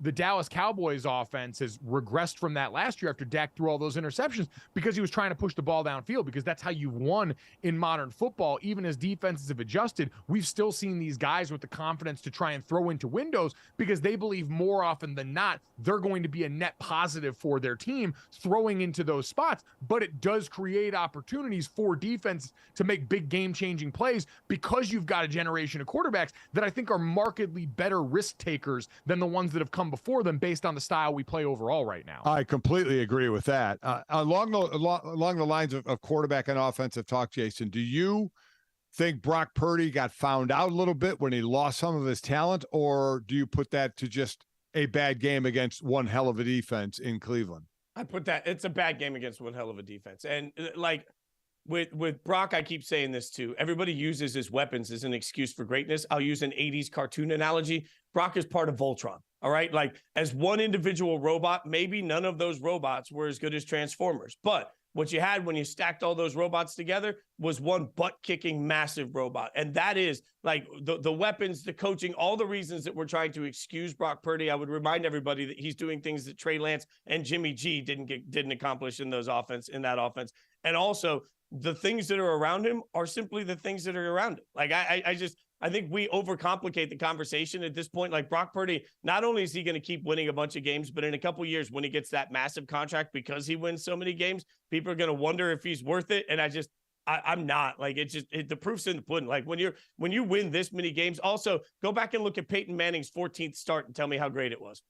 The Dallas Cowboys offense has regressed from that last year after Dak threw all those interceptions because he was trying to push the ball downfield, because that's how you've won in modern football. Even as defenses have adjusted, we've still seen these guys with the confidence to try and throw into windows because they believe more often than not they're going to be a net positive for their team throwing into those spots. But it does create opportunities for defense to make big game-changing plays because you've got a generation of quarterbacks that I think are markedly better risk takers than the ones that have come before them based on the style we play overall right now. I completely agree with that. Along the lines of quarterback and offensive talk, Jason, do you think Brock Purdy got found out a little bit when he lost some of his talent, or do you put that to just a bad game against one hell of a defense in Cleveland? I put that, it's a bad game against one hell of a defense. And like with Brock, I keep saying this too. Everybody uses his weapons as an excuse for greatness. I'll use an 80s cartoon analogy. Brock is part of Voltron. All right. Like, as one individual robot, maybe none of those robots were as good as Transformers. But what you had when you stacked all those robots together was one butt-kicking massive robot. And that is like the weapons, the coaching, all the reasons that we're trying to excuse Brock Purdy. I would remind everybody that he's doing things that Trey Lance and Jimmy G didn't accomplish in that offense. And also, the things that are around him are simply the things that are around him. Like, I think we overcomplicate the conversation at this point. Like, Brock Purdy, not only is he going to keep winning a bunch of games, but in a couple of years, when he gets that massive contract because he wins so many games, people are going to wonder if he's worth it. And I'm not. Like, the proof's in the pudding. Like, when you win this many games, also go back and look at Peyton Manning's 14th start and tell me how great it was.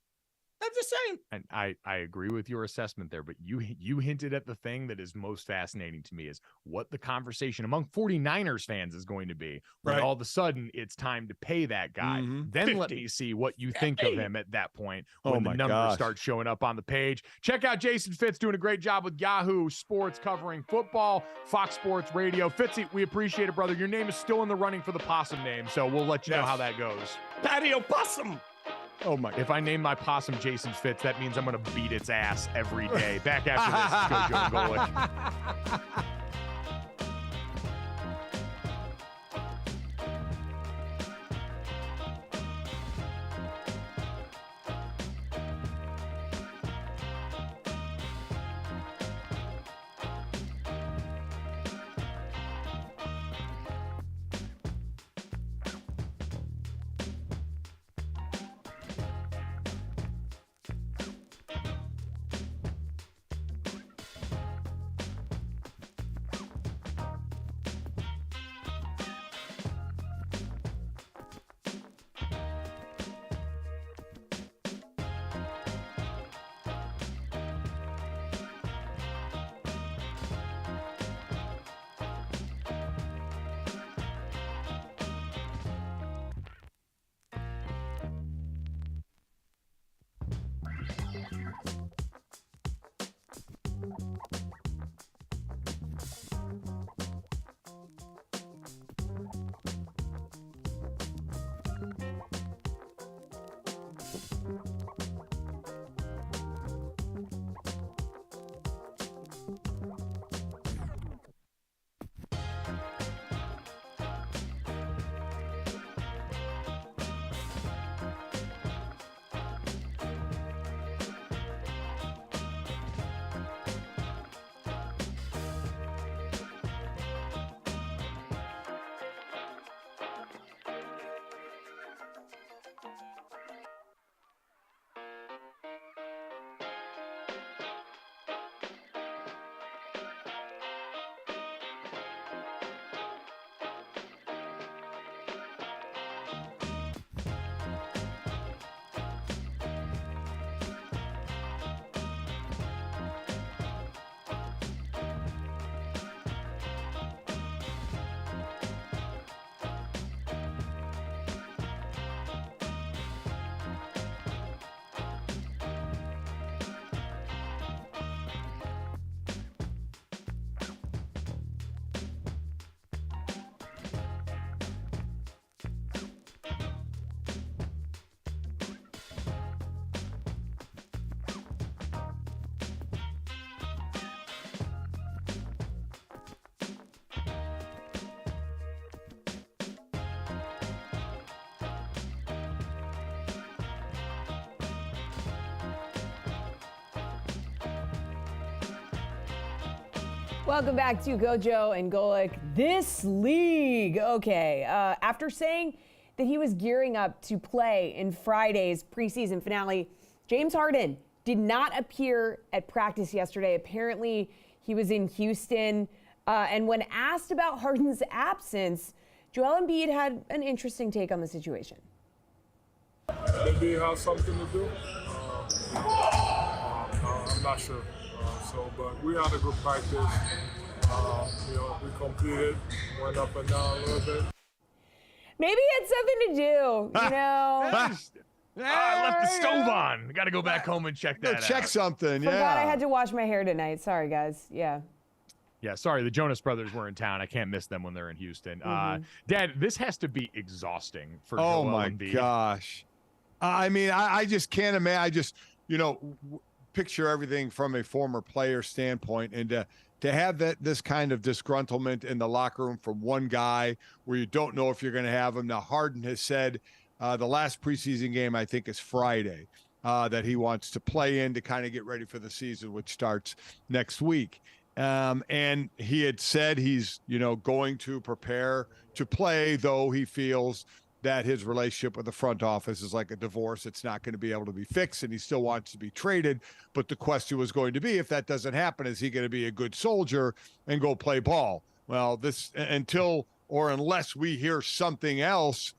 That's the same. And I agree with your assessment there, but you hinted at the thing that is most fascinating to me is what the conversation among 49ers fans is going to be when all of a sudden it's time to pay that guy. Then 50. let me see what you think of him at that point when the numbers gosh. start showing up on the page. Check out Jason Fitz doing a great job with Yahoo Sports covering football, Fox Sports Radio. Fitzy, we appreciate it, brother. Your name is still in the running for the Possum name, so we'll let you know how that goes. Patio Possum. Oh my! If I name my possum Jason Fitz, that means I'm going to beat its ass every day. Back after this, GoJo and Golic. Welcome back to GoJo and Golic. This league. Okay, after saying that he was gearing up to play in Friday's preseason finale, James Harden did not appear at practice yesterday. Apparently, he was in Houston. And when asked about Harden's absence, Joel Embiid had an interesting take on the situation. Maybe it has something to do. I'm not sure. But we had a good practice. We competed, went up and down a little bit. Maybe it had something to do, you know. I left the stove on. Got to go back home and check that out. Check something, Forgot I had to wash my hair tonight. Sorry, guys. Yeah, sorry, the Jonas Brothers were in town. I can't miss them when they're in Houston. Dad, this has to be exhausting for Joel Embiid. Oh, my gosh. I mean, I just can't imagine. Picture everything from a former player standpoint, and to have this kind of disgruntlement in the locker room from one guy where you don't know if you're going to have him. Now, Harden has said the last preseason game, I think, is Friday, that he wants to play in to kind of get ready for the season, which starts next week. And he had said he's, going to prepare to play, though he feels that his relationship with the front office is like a divorce. It's not going to be able to be fixed, and he still wants to be traded. But the question was going to be, if that doesn't happen, is he going to be a good soldier and go play ball? Well, unless we hear something else,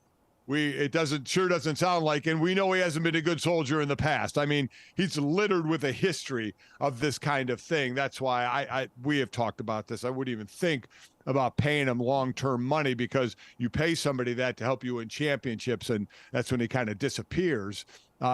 It doesn't sound like, and we know he hasn't been a good soldier in the past. I mean, he's littered with a history of this kind of thing. That's why we have talked about this. I wouldn't even think about paying him long-term money, because you pay somebody that to help you win championships, and that's when he kind of disappears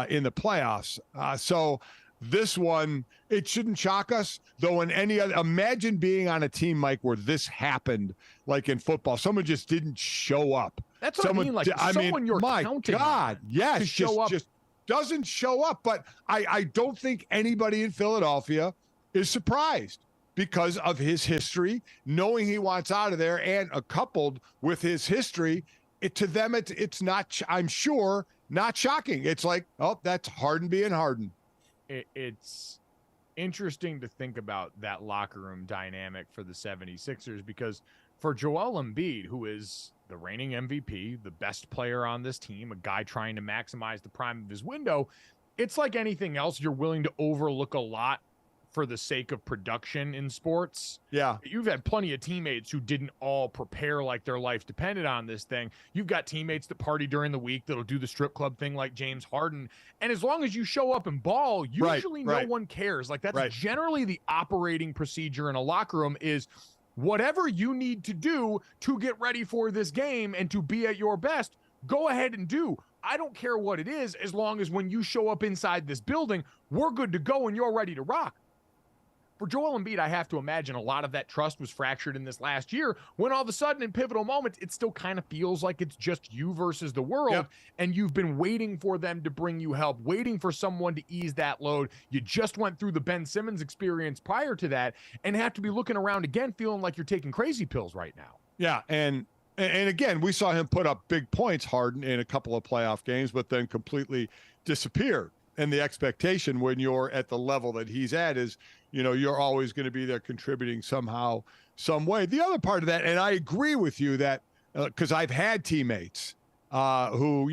in the playoffs. So this one, it shouldn't shock us, though. In any other, imagine being on a team, Mike, where this happened, like in football, someone just didn't show up. That's what I mean. Like someone you're counting on yes, to show up. Just doesn't show up. But I don't think anybody in Philadelphia is surprised because of his history, knowing he wants out of there, and coupled with his history, to them it's not. I'm sure not shocking. It's like, oh, that's Harden being Harden. It's interesting to think about that locker room dynamic for the 76ers, because for Joel Embiid, who is the reigning MVP, the best player on this team, a guy trying to maximize the prime of his window, it's like anything else. You're willing to overlook a lot for the sake of production in sports. Yeah. You've had plenty of teammates who didn't all prepare like their life depended on this thing. You've got teammates that party during the week that'll do the strip club thing like James Harden. And as long as you show up and ball, usually no one cares. Like that's generally the operating procedure in a locker room, is whatever you need to do to get ready for this game and to be at your best, go ahead and do. I don't care what it is, as long as when you show up inside this building, we're good to go and you're ready to rock. For Joel Embiid, I have to imagine a lot of that trust was fractured in this last year, when all of a sudden in pivotal moments, it still kind of feels like it's just you versus the world. And you've been waiting for them to bring you help, waiting for someone to ease that load. You just went through the Ben Simmons experience prior to that, and have to be looking around again, feeling like you're taking crazy pills right now. Yeah. And again, we saw him put up big points, Harden, in a couple of playoff games, but then completely disappeared. And the expectation when you're at the level that he's at is, you're always going to be there contributing somehow, some way. The other part of that, and I agree with you that, because I've had teammates who,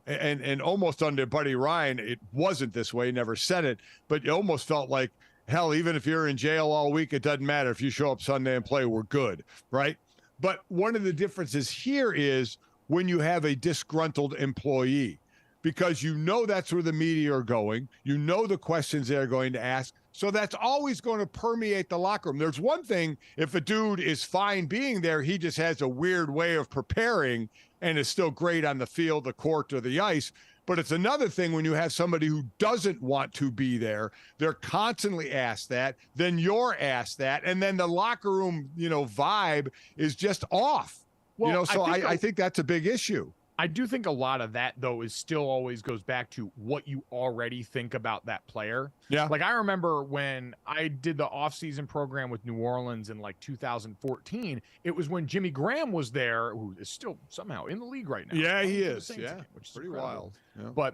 and almost under Buddy Ryan, it wasn't this way, never said it, but it almost felt like, hell, even if you're in jail all week, it doesn't matter. If you show up Sunday and play, we're good, right? But one of the differences here is when you have a disgruntled employee, because that's where the media are going. The questions they're going to ask. So that's always going to permeate the locker room. There's one thing, if a dude is fine being there, he just has a weird way of preparing and is still great on the field, the court, or the ice. But it's another thing when you have somebody who doesn't want to be there. They're constantly asked that. Then you're asked that. And then the locker room, vibe is just off. Well, I think that's a big issue. I do think a lot of that, though, is still always goes back to what you already think about that player. Yeah. Like, I remember when I did the offseason program with New Orleans in, 2014, it was when Jimmy Graham was there, who is still somehow in the league right now. Yeah, he is. Yeah, team, which is pretty incredible. Wild. Yeah. But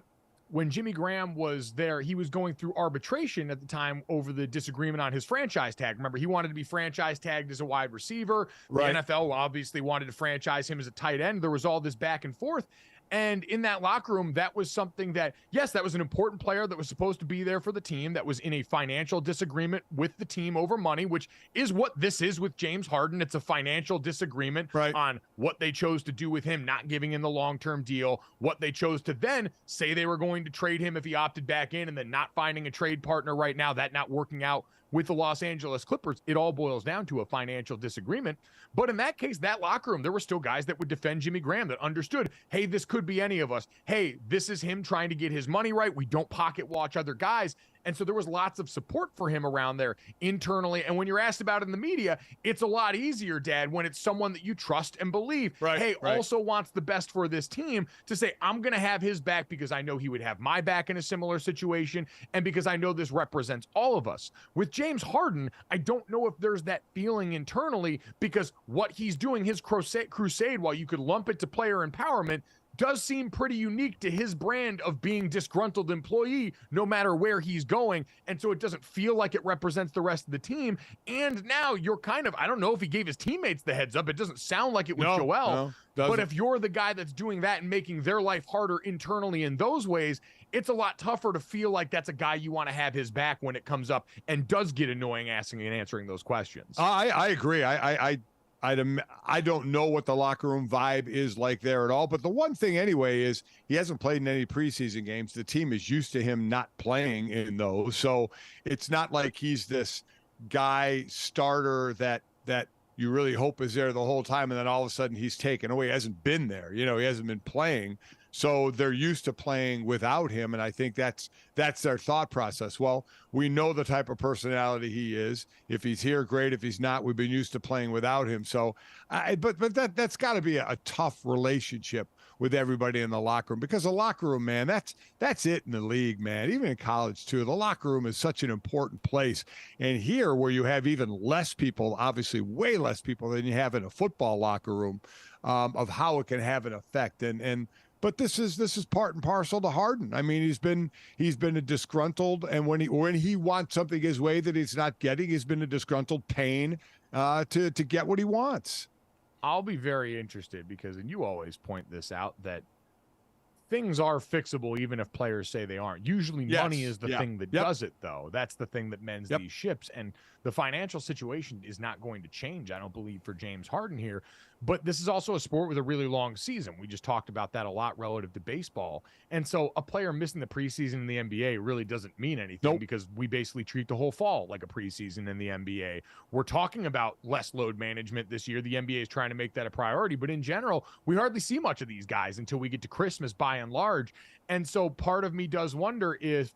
when Jimmy Graham was there, he was going through arbitration at the time over the disagreement on his franchise tag. Remember, he wanted to be franchise tagged as a wide receiver. The NFL obviously wanted to franchise him as a tight end. There was all this back and forth. And in that locker room, that was something that, yes, that was an important player that was supposed to be there for the team, that was in a financial disagreement with the team over money, which is what this is with James Harden. It's a financial disagreement on what they chose to do with him, not giving him the long-term deal, what they chose to then say they were going to trade him if he opted back in, and then not finding a trade partner right now, that not working out with the Los Angeles Clippers. It all boils down to a financial disagreement. But in that case, that locker room, there were still guys that would defend Jimmy Graham, that understood, hey, this could be any of us. Hey, this is him trying to get his money right. We don't pocket watch other guys. And so there was lots of support for him around there internally. And when you're asked about it in the media, it's a lot easier, Dad, when it's someone that you trust and believe, also wants the best for this team, to say, I'm going to have his back because I know he would have my back in a similar situation, and because I know this represents all of us. With James Harden, I don't know if there's that feeling internally, because what he's doing, his crusade, while you could lump it to player empowerment, does seem pretty unique to his brand of being disgruntled employee no matter where he's going. And so it doesn't feel like it represents the rest of the team. And now you're kind of, I don't know if he gave his teammates the heads up. It doesn't sound like it with Joel. But if you're the guy that's doing that and making their life harder internally in those ways, it's a lot tougher to feel like that's a guy you want to have his back when it comes up and does get annoying asking and answering those questions. I agree. I don't know what the locker room vibe is like there at all. But the one thing anyway is he hasn't played in any preseason games. The team is used to him not playing in those. So it's not like he's this guy starter that you really hope is there the whole time. And then all of a sudden he's taken away. He hasn't been there. He hasn't been playing. So they're used to playing without him, and I think that's their thought process. Well, we know the type of personality he is. If he's here, great. If he's not, we've been used to playing without him. So, but that's got to be a tough relationship with everybody in the locker room, because the locker room, man, that's it in the league, man. Even in college too, the locker room is such an important place. And here, where you have even less people, obviously way less people than you have in a football locker room, of how it can have an effect. But this is part and parcel to Harden. I mean, he's been a disgruntled, and when he wants something his way that he's not getting, he's been a disgruntled pain to get what he wants. I'll be very interested because, and you always point this out, that things are fixable even if players say they aren't. Usually money is the thing that does it, though. That's the thing that mends these ships. And the financial situation is not going to change, I don't believe, for James Harden here. But this is also a sport with a really long season. We just talked about that a lot relative to baseball. And so a player missing the preseason in the NBA really doesn't mean anything because we basically treat the whole fall like a preseason in the NBA. We're talking about less load management this year. The NBA is trying to make that a priority. But in general, we hardly see much of these guys until we get to Christmas by and large. And so part of me does wonder if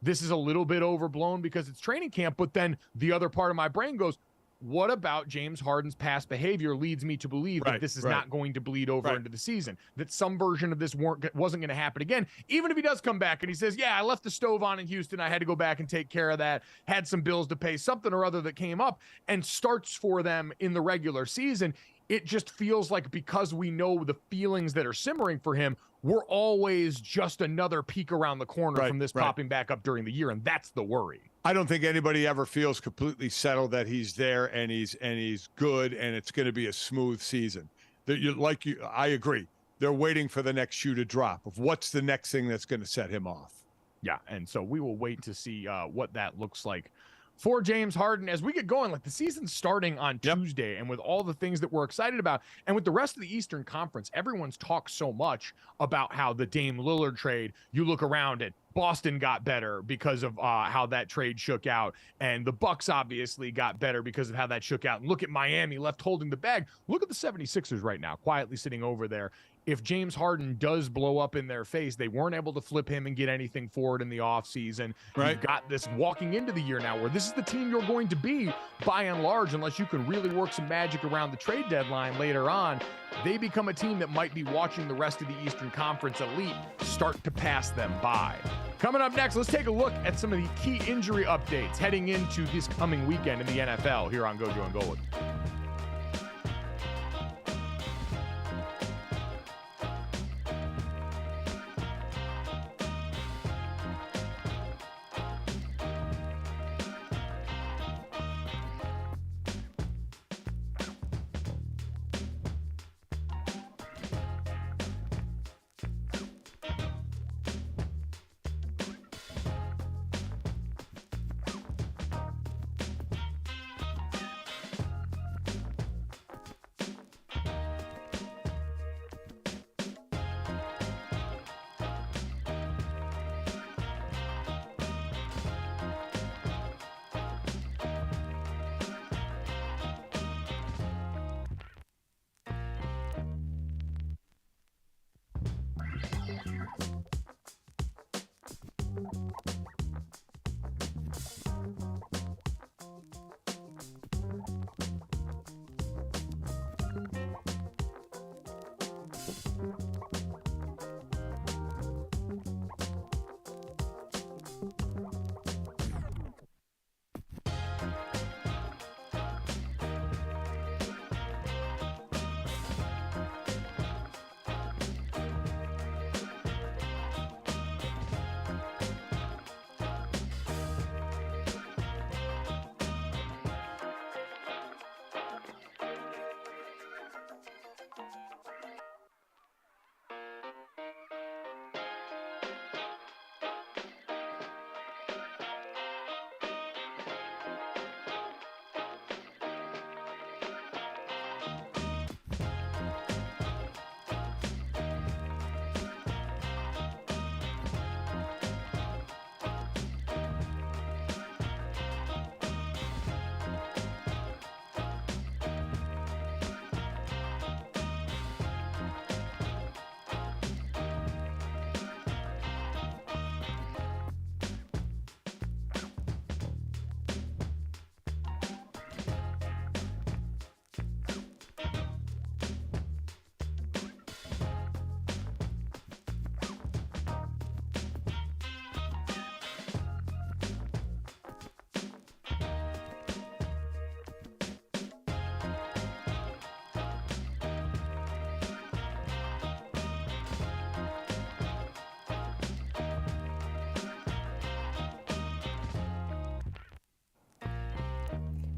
this is a little bit overblown because it's training camp. But then the other part of my brain goes, what about James Harden's past behavior leads me to believe that this is not going to bleed over into the season, that some version of this wasn't going to happen again, even if he does come back and he says, yeah, I left the stove on in Houston. I had to go back and take care of that, had some bills to pay, something or other that came up, and starts for them in the regular season. It just feels like, because we know the feelings that are simmering for him, we're always just another peek around the corner from this popping back up during the year, and that's the worry. I don't think anybody ever feels completely settled that he's there and he's good and it's going to be a smooth season. I agree. They're waiting for the next shoe to drop of what's the next thing that's going to set him off. Yeah, and so we will wait to see what that looks like for James Harden as we get going. Like, the season's starting on Tuesday, and with all the things that we're excited about, and with the rest of the Eastern Conference, everyone's talked so much about how the Dame Lillard trade, you look around at Boston got better because of how that trade shook out, and the Bucks obviously got better because of how that shook out. And look at Miami left holding the bag. Look at the 76ers right now, quietly sitting over there. If James Harden does blow up in their face, they weren't able to flip him and get anything for it in the offseason. You've got this walking into the year now where this is the team you're going to be by and large, unless you can really work some magic around the trade deadline later on. They become a team that might be watching the rest of the Eastern Conference elite start to pass them by. Coming up next, let's take a look at some of the key injury updates heading into this coming weekend in the NFL here on GoJo and Golic.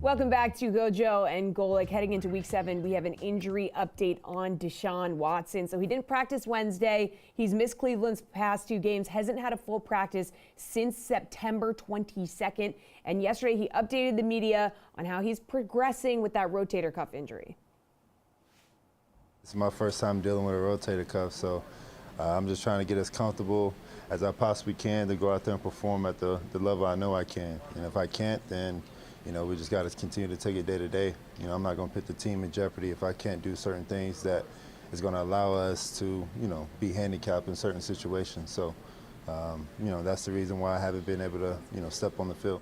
Welcome back to GoJo and Golic. Heading into week 7, we have an injury update on Deshaun Watson. So he didn't practice Wednesday. He's missed Cleveland's past 2 games, hasn't had a full practice since September 22nd. And yesterday he updated the media on how he's progressing with that rotator cuff injury. It's my first time dealing with a rotator cuff, so I'm just trying to get as comfortable as I possibly can to go out there and perform at the level I know I can. And if I can't, then we just got to continue to take it day to day. I'm not going to put the team in jeopardy if I can't do certain things that is going to allow us to, be handicapped in certain situations. So, that's the reason why I haven't been able to, step on the field.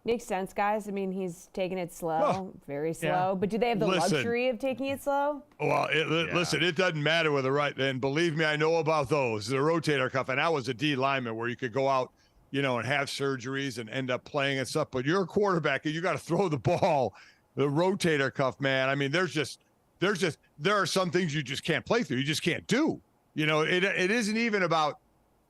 Makes sense, guys. I mean, he's taking it slow, very slow. Yeah. But do they have the luxury of taking it slow? Well, listen, it doesn't matter with the right. And believe me, I know about those. The rotator cuff, and I was a D lineman where you could go out, and have surgeries and end up playing and stuff. But you're a quarterback and you got to throw the ball. The rotator cuff, man. I mean, there are some things you just can't play through. You just can't do. It isn't even about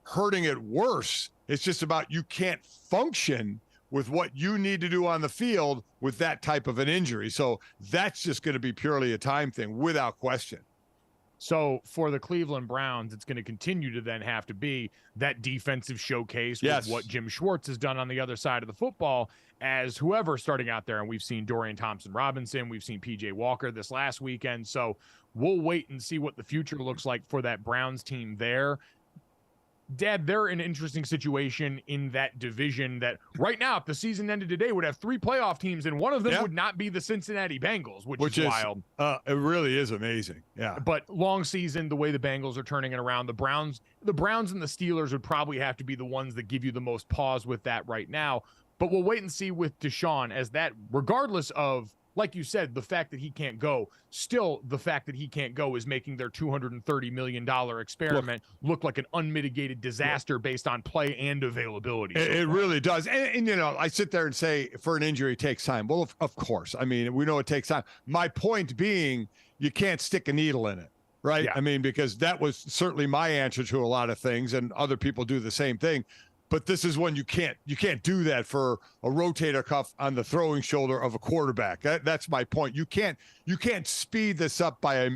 hurting it worse. It's just about you can't function with what you need to do on the field with that type of an injury. So that's just going to be purely a time thing without question. So for the Cleveland Browns, it's going to continue to then have to be that defensive showcase with what Jim Schwartz has done on the other side of the football as whoever starting out there. And we've seen Dorian Thompson-Robinson. We've seen P.J. Walker this last weekend. So we'll wait and see what the future looks like for that Browns team there. Dad, they're in an interesting situation in that division that right now, if the season ended today, would have 3 playoff teams, and one of them would not be the Cincinnati Bengals, which is wild. It really is amazing. Yeah. But long season, the way the Bengals are turning it around, the Browns and the Steelers would probably have to be the ones that give you the most pause with that right now. But we'll wait and see with Deshaun as that, regardless of, like you said, the fact that he can't go, still the fact that he can't go is making their $230 million experiment look like an unmitigated disaster based on play and availability. It really does. And I sit there and say for an injury, it takes time. Well, of course. I mean, we know it takes time. My point being, you can't stick a needle in it, right? Yeah. I mean, because that was certainly my answer to a lot of things, and other people do the same thing. But this is when you can't do that for a rotator cuff on the throwing shoulder of a quarterback. That's my point. You can't speed this up by a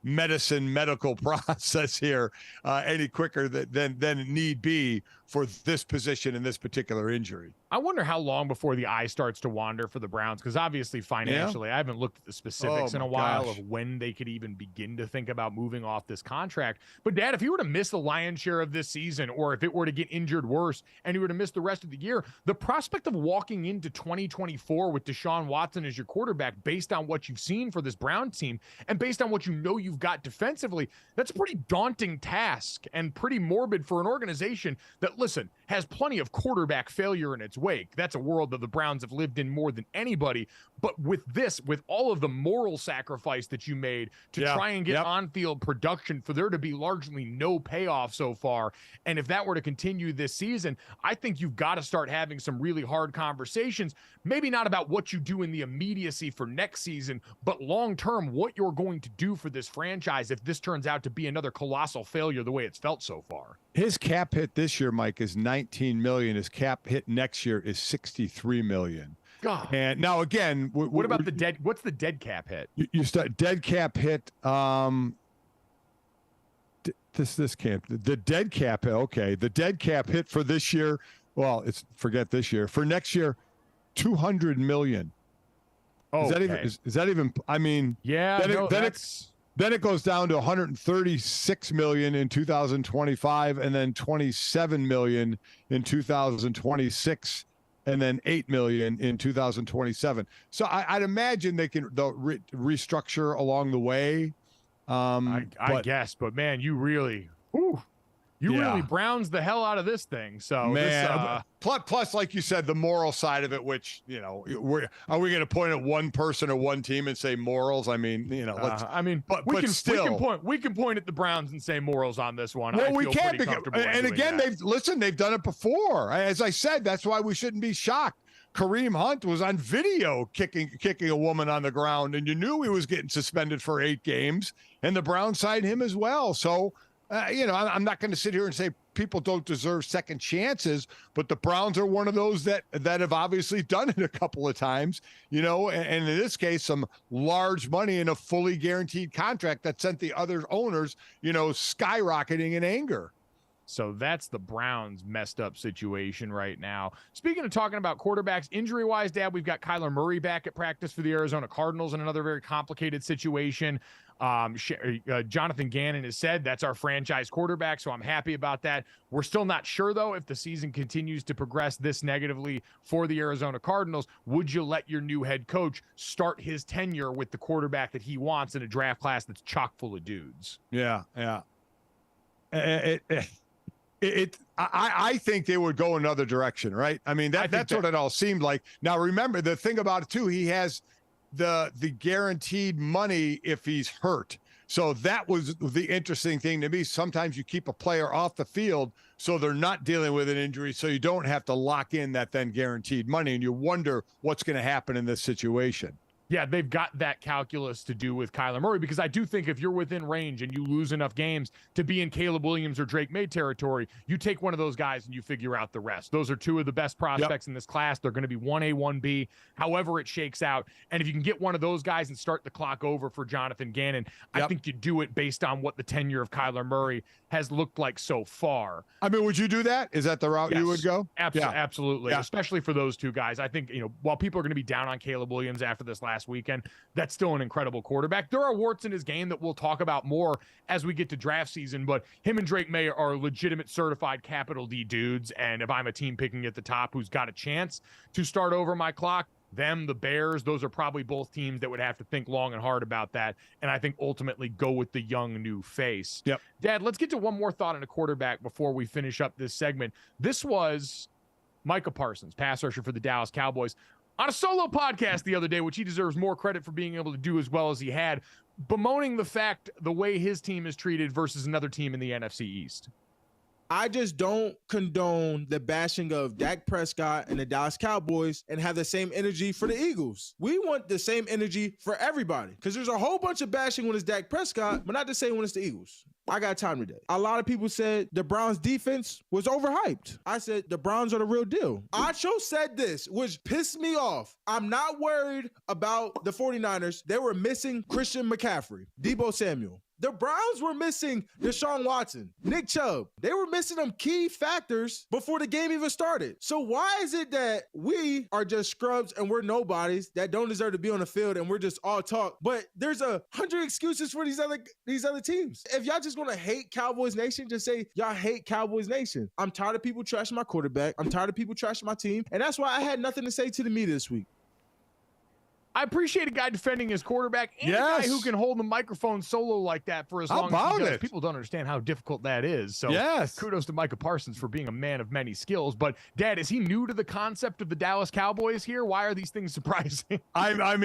medical process here any quicker than need be for this position in this particular injury. I wonder how long before the eye starts to wander for the Browns, because obviously financially, I haven't looked at the specifics in a while of when they could even begin to think about moving off this contract. But Dad, if he were to miss the lion's share of this season, or if it were to get injured worse and he were to miss the rest of the year, the prospect of walking into 2024 with Deshaun Watson as your quarterback, based on what you've seen for this Browns team and based on what you've got defensively, that's a pretty daunting task and pretty morbid for an organization that, listen, has plenty of quarterback failure in its wake. That's a world that the Browns have lived in more than anybody. But with all of the moral sacrifice that you made to try and get on-field production, for there to be largely no payoff so far, and if that were to continue this season, I think you've got to start having some really hard conversations, maybe not about what you do in the immediacy for next season, but long-term, what you're going to do for this franchise if this turns out to be another colossal failure the way it's felt so far. His cap hit this year, Mike, is $19 million. His cap hit next year is $63 million. God. And now again, what about the dead? What's the dead cap hit? You start dead cap hit. This can't. The dead cap. Okay, the dead cap hit for this year. Well, forget this year. For next year, $200 million. Oh, is that even? I mean, yeah. Then it goes down to $136 million in 2025, and then $27 million in 2026, and then $8 million in 2027. So I'd imagine they'll restructure along the way. I guess, but man, you really, really Browns the hell out of this thing. So man, plus, like you said, the moral side of it, which are we going to point at one person or one team and say morals? I mean, we can point at the Browns and say morals on this one. Well, we can, and again, they've done it before. As I said, that's why we shouldn't be shocked. Kareem Hunt was on video kicking a woman on the ground, and you knew he was getting suspended for 8 games, and the Browns signed him as well. So, I'm not going to sit here and say people don't deserve second chances, but the Browns are one of those that have obviously done it a couple of times, and in this case, some large money in a fully guaranteed contract that sent the other owners, skyrocketing in anger. So that's the Browns' messed up situation right now. Speaking of talking about quarterbacks, injury-wise, Dad, we've got Kyler Murray back at practice for the Arizona Cardinals in another very complicated situation. Jonathan Gannon has said that's our franchise quarterback, so I'm happy about that. We're still not sure, though, if the season continues to progress this negatively for the Arizona Cardinals. Would you let your new head coach start his tenure with the quarterback that he wants in a draft class that's chock full of dudes? Yeah. I think they would go another direction, right? I mean, that's what it all seemed like. Now, remember, the thing about it, too, he has the guaranteed money if he's hurt. So that was the interesting thing to me. Sometimes you keep a player off the field so they're not dealing with an injury, so you don't have to lock in that then guaranteed money, and you wonder what's going to happen in this situation. Yeah, they've got that calculus to do with Kyler Murray, because I do think if you're within range and you lose enough games to be in Caleb Williams or Drake May territory, you take one of those guys and you figure out the rest. Those are two of the best prospects in this class. They're going to be 1A, 1B, however it shakes out. And if you can get one of those guys and start the clock over for Jonathan Gannon, I think you do it based on what the tenure of Kyler Murray has looked like so far. I mean, would you do that? Is that the route you would go? Absolutely. Yeah. Especially for those two guys. I think, while people are going to be down on Caleb Williams after this last weekend, that's still an incredible quarterback. There are warts in his game that we'll talk about more as we get to draft season, but him and Drake May are legitimate certified capital D dudes. And if I'm a team picking at the top who's got a chance to start over my clock, them, the Bears, those are probably both teams that would have to think long and hard about that. And I think ultimately go with the young new face. Yep. Dad, let's get to one more thought on a quarterback before we finish up this segment. This was Micah Parsons, pass rusher for the Dallas Cowboys, on a solo podcast the other day, which he deserves more credit for being able to do as well as he had, bemoaning the way his team is treated versus another team in the NFC East. I just don't condone the bashing of Dak Prescott and the Dallas Cowboys and have the same energy for the Eagles. We want the same energy for everybody, because there's a whole bunch of bashing when it's Dak Prescott, but not the same when it's the Eagles. I got time today. A lot of people said the Browns defense was overhyped. I said the Browns are the real deal. Acho said this, which pissed me off. I'm not worried about the 49ers. They were missing Christian McCaffrey, Debo Samuel. The Browns were missing Deshaun Watson, Nick Chubb. They were missing them key factors before the game even started. So why is it that we are just scrubs and we're nobodies that don't deserve to be on the field and we're just all talk? But there's 100 excuses for these other teams. If y'all just want to hate Cowboys Nation, just say y'all hate Cowboys Nation. I'm tired of people trashing my quarterback. I'm tired of people trashing my team. And that's why I had nothing to say to the media this week. I appreciate a guy defending his quarterback and a guy who can hold the microphone solo like that for as long as he does. People don't understand how difficult that is. So kudos to Micah Parsons for being a man of many skills. But, Dad, is he new to the concept of the Dallas Cowboys here? Why are these things surprising? Welcome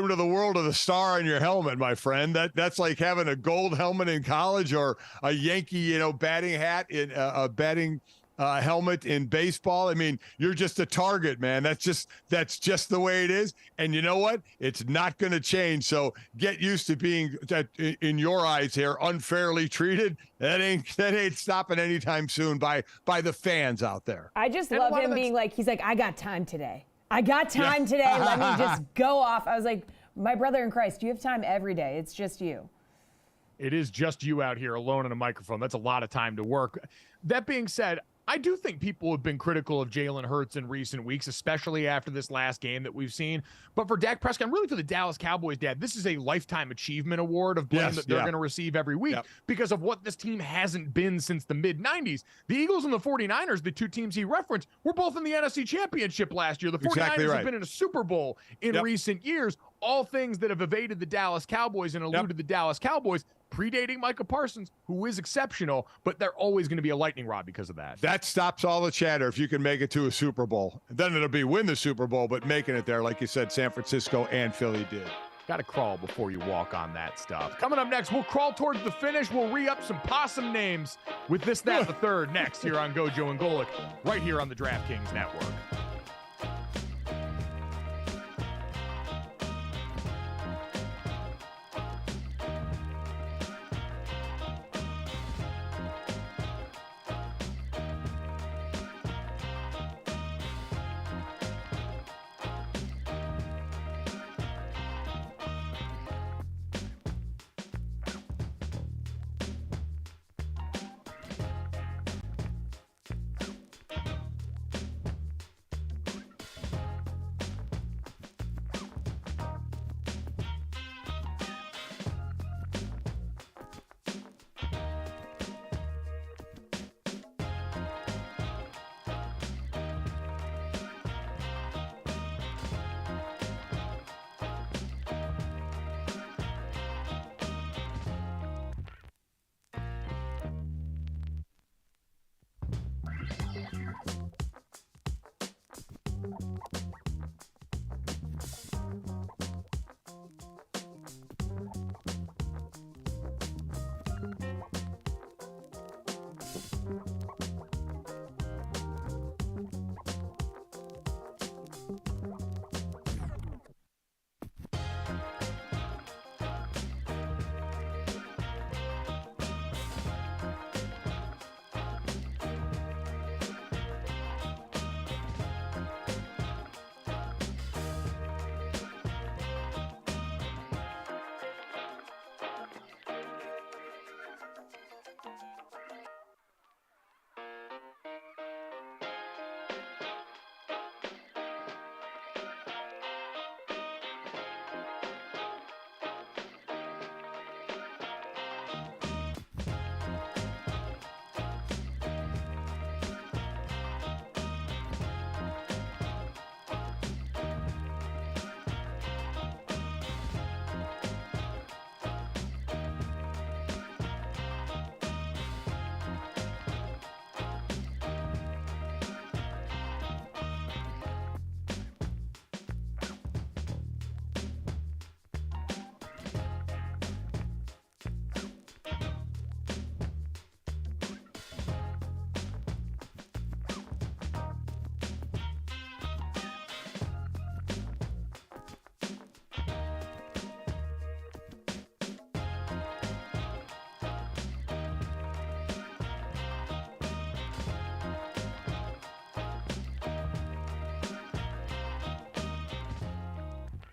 to the world of the star on your helmet, my friend. That's like having a gold helmet in college or a Yankee, batting hat in a batting helmet in baseball. I mean, you're just a target, man. That's just the way it is. And you know what? It's not going to change. So get used to being, in your eyes here, unfairly treated. That ain't stopping anytime soon by the fans out there. I just love him being like, he's like, I got time today. Today. Let me just go off. I was like, my brother in Christ, you have time every day. It's just you. It is just you out here alone on a microphone. That's a lot of time to work. That being said, I do think people have been critical of Jalen Hurts in recent weeks, especially after this last game that we've seen. But for Dak Prescott, and really for the Dallas Cowboys, Dad, this is a lifetime achievement award of blame that they're going to receive every week because of what this team hasn't been since the mid-'90s. The Eagles and the 49ers, the two teams he referenced, were both in the NFC Championship last year. The 49ers have been in a Super Bowl in recent years. All things that have evaded the Dallas Cowboys and eluded the Dallas Cowboys, predating Micah Parsons, who is exceptional, but they're always going to be a lightning rod because of that. That stops all the chatter if you can make it to a Super Bowl. Then it'll be win the Super Bowl, but making it there, like you said, San Francisco and Philly did. Got to crawl before you walk on that stuff. Coming up next, we'll crawl towards the finish. We'll re-up some possum names with this, that, the third next here on GoJo and Golic, right here on the DraftKings Network.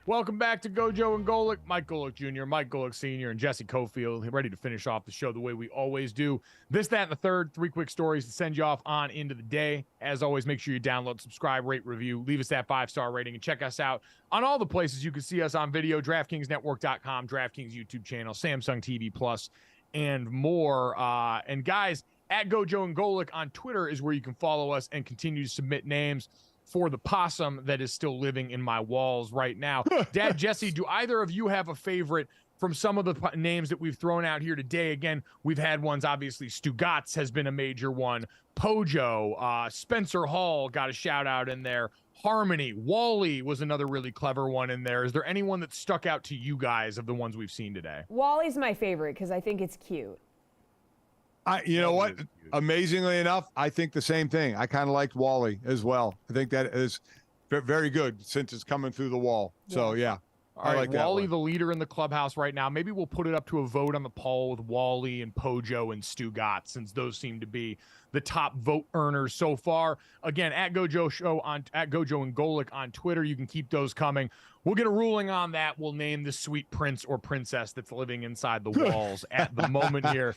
Welcome back to GoJo and Golic. Mike Golic Jr., Mike Golic Sr., and Jesse Cofield ready to finish off the show the way we always do. This, that, and the third. 3 quick stories to send you off on into the day. As always, make sure you download, subscribe, rate, review, leave us that 5-star rating, and check us out on all the places you can see us on video, DraftKingsNetwork.com, DraftKings YouTube channel, Samsung TV Plus, and more. And guys, at GoJo and Golic on Twitter is where you can follow us and continue to submit names for the possum that is still living in my walls right now. Dad, Jesse, do either of you have a favorite from some of the names that we've thrown out here today? Again, we've had ones, obviously. Stugatz has been a major one. Pojo, Spencer Hall got a shout out in there. Harmony, Wally was another really clever one in there. Is there anyone that stuck out to you guys of the ones we've seen today? Wally's my favorite because I think it's cute. You know what? Amazingly enough, I think the same thing. I kind of liked Wally as well. I think that is very good since it's coming through the wall. Yeah. So, yeah. All right, Wally, the leader in the clubhouse right now. Maybe we'll put it up to a vote on the poll with Wally and Pojo and Stugatz, since those seem to be the top vote earners so far. Again, at GoJo and Golic on Twitter. You can keep those coming. We'll get a ruling on that. We'll name the sweet prince or princess that's living inside the walls at the moment here.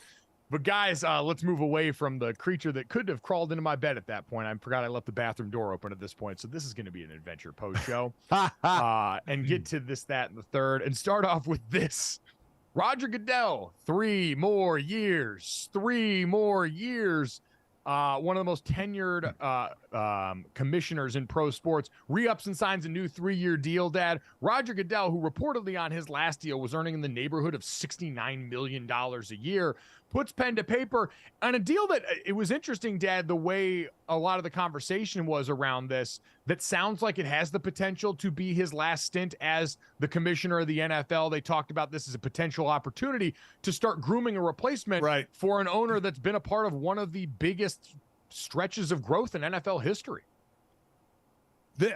But guys, let's move away from the creature that could have crawled into my bed at that point. I forgot I left the bathroom door open at this point. So this is going to be an adventure post show. And get to this, that, and the third. And start off with this. Roger Goodell, 3 more years. 3 more years. One of the most tenured commissioners in pro sports, re-ups and signs a new 3-year deal, Dad. Roger Goodell, who reportedly on his last deal was earning in the neighborhood of $69 million a year, puts pen to paper on a deal that it was interesting, Dad, the way a lot of the conversation was around this, that sounds like it has the potential to be his last stint as the commissioner of the NFL. They talked about this as a potential opportunity to start grooming a replacement for an owner that's been a part of one of the biggest stretches of growth in NFL history.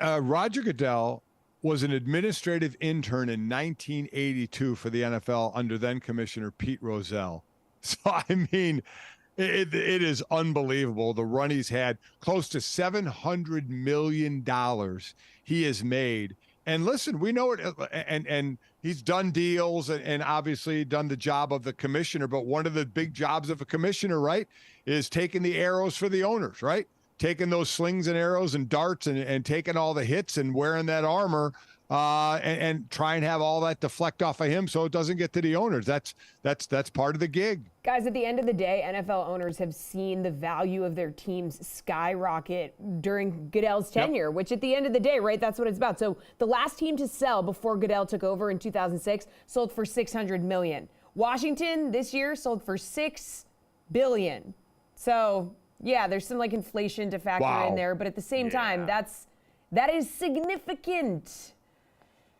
Roger Goodell was an administrative intern in 1982 for the NFL under then Commissioner Pete Rozelle. So, I mean, it is unbelievable. The run he's had, close to $700 million he has made. And listen, we know it, and he's done deals and obviously done the job of the commissioner. But one of the big jobs of a commissioner, right, is taking the arrows for the owners, right? Taking those slings and arrows and darts and taking all the hits and wearing that armor and try and have all that deflect off of him so it doesn't get to the owners. That's part of the gig. Guys, at the end of the day, NFL owners have seen the value of their teams skyrocket during Goodell's tenure, which at the end of the day, right, that's what it's about. So the last team to sell before Goodell took over in 2006 sold for $600 million. Washington this year sold for $6 billion. So, yeah, there's some like inflation to factor in there, but at the same time, that is significant.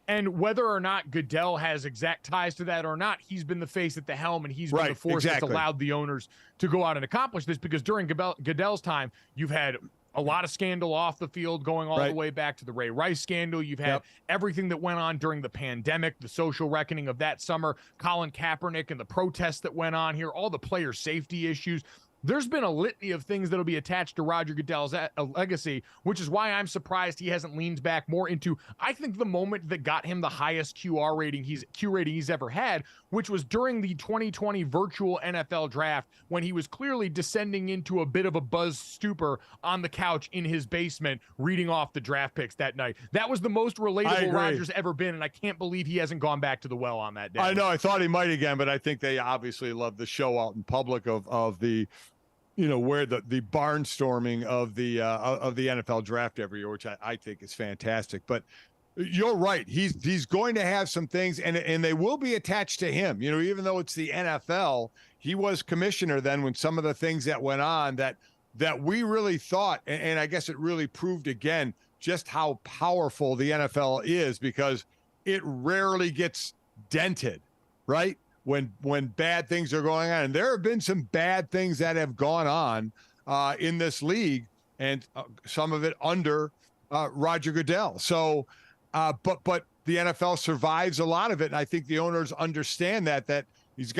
And whether or not Goodell has exact ties to that or not, he's been the face at the helm, and he's been the force that's allowed the owners to go out and accomplish this, because during Goodell's time, you've had a lot of scandal off the field going all the way back to the Ray Rice scandal. You've had everything that went on during the pandemic, the social reckoning of that summer, Colin Kaepernick and the protests that went on here, all the player safety issues. There's been a litany of things that'll be attached to Roger Goodell's legacy, which is why I'm surprised he hasn't leaned back more into, I think, the moment that got him the highest Q rating he's ever had, which was during the 2020 virtual NFL draft, when he was clearly descending into a bit of a buzz stupor on the couch in his basement, reading off the draft picks that night. That was the most relatable Rodgers ever been, and I can't believe he hasn't gone back to the well on that day. I know, I thought he might again, but I think they obviously love the show out in public of the, you know, where the barnstorming of the NFL draft every year, which I think is fantastic. But you're right. He's going to have some things, and they will be attached to him. You know, even though it's the NFL, he was commissioner then when some of the things that went on that we really thought, and I guess it really proved again just how powerful the NFL is, because it rarely gets dented, right? When bad things are going on. And there have been some bad things that have gone on in this league, and some of it under Roger Goodell. So, but the NFL survives a lot of it. And I think the owners understand that he's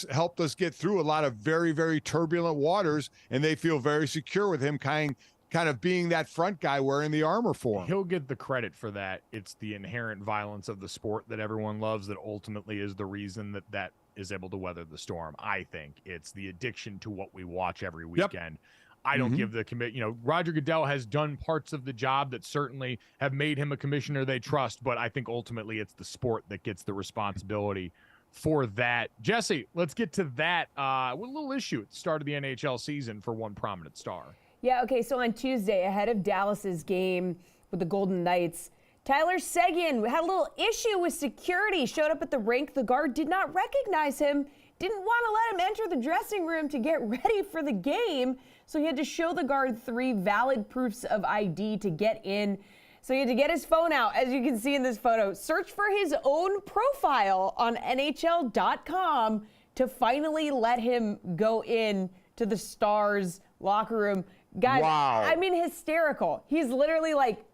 helped us get through a lot of very, very turbulent waters, and they feel very secure with him kind kind of being that front guy wearing the armor for him. He'll get the credit for that. It's the inherent violence of the sport that everyone loves that ultimately is the reason that is able to weather the storm. I think it's the addiction to what we watch every weekend. Yep. I don't give the commit. Roger Goodell has done parts of the job that certainly have made him a commissioner they trust, but I think ultimately it's the sport that gets the responsibility for that. Jesse, let's get to that. A little issue at the start of the NHL season for one prominent star. Yeah, okay, so on Tuesday, ahead of Dallas's game with the Golden Knights, Tyler Seguin had a little issue with security, showed up at the rink. The guard did not recognize him, didn't want to let him enter the dressing room to get ready for the game, so he had to show the guard 3 valid proofs of ID to get in. So he had to get his phone out, as you can see in this photo, search for his own profile on NHL.com to finally let him go in to the Stars locker room. Guys, wow. I mean, hysterical. He's literally like,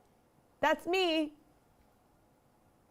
that's me.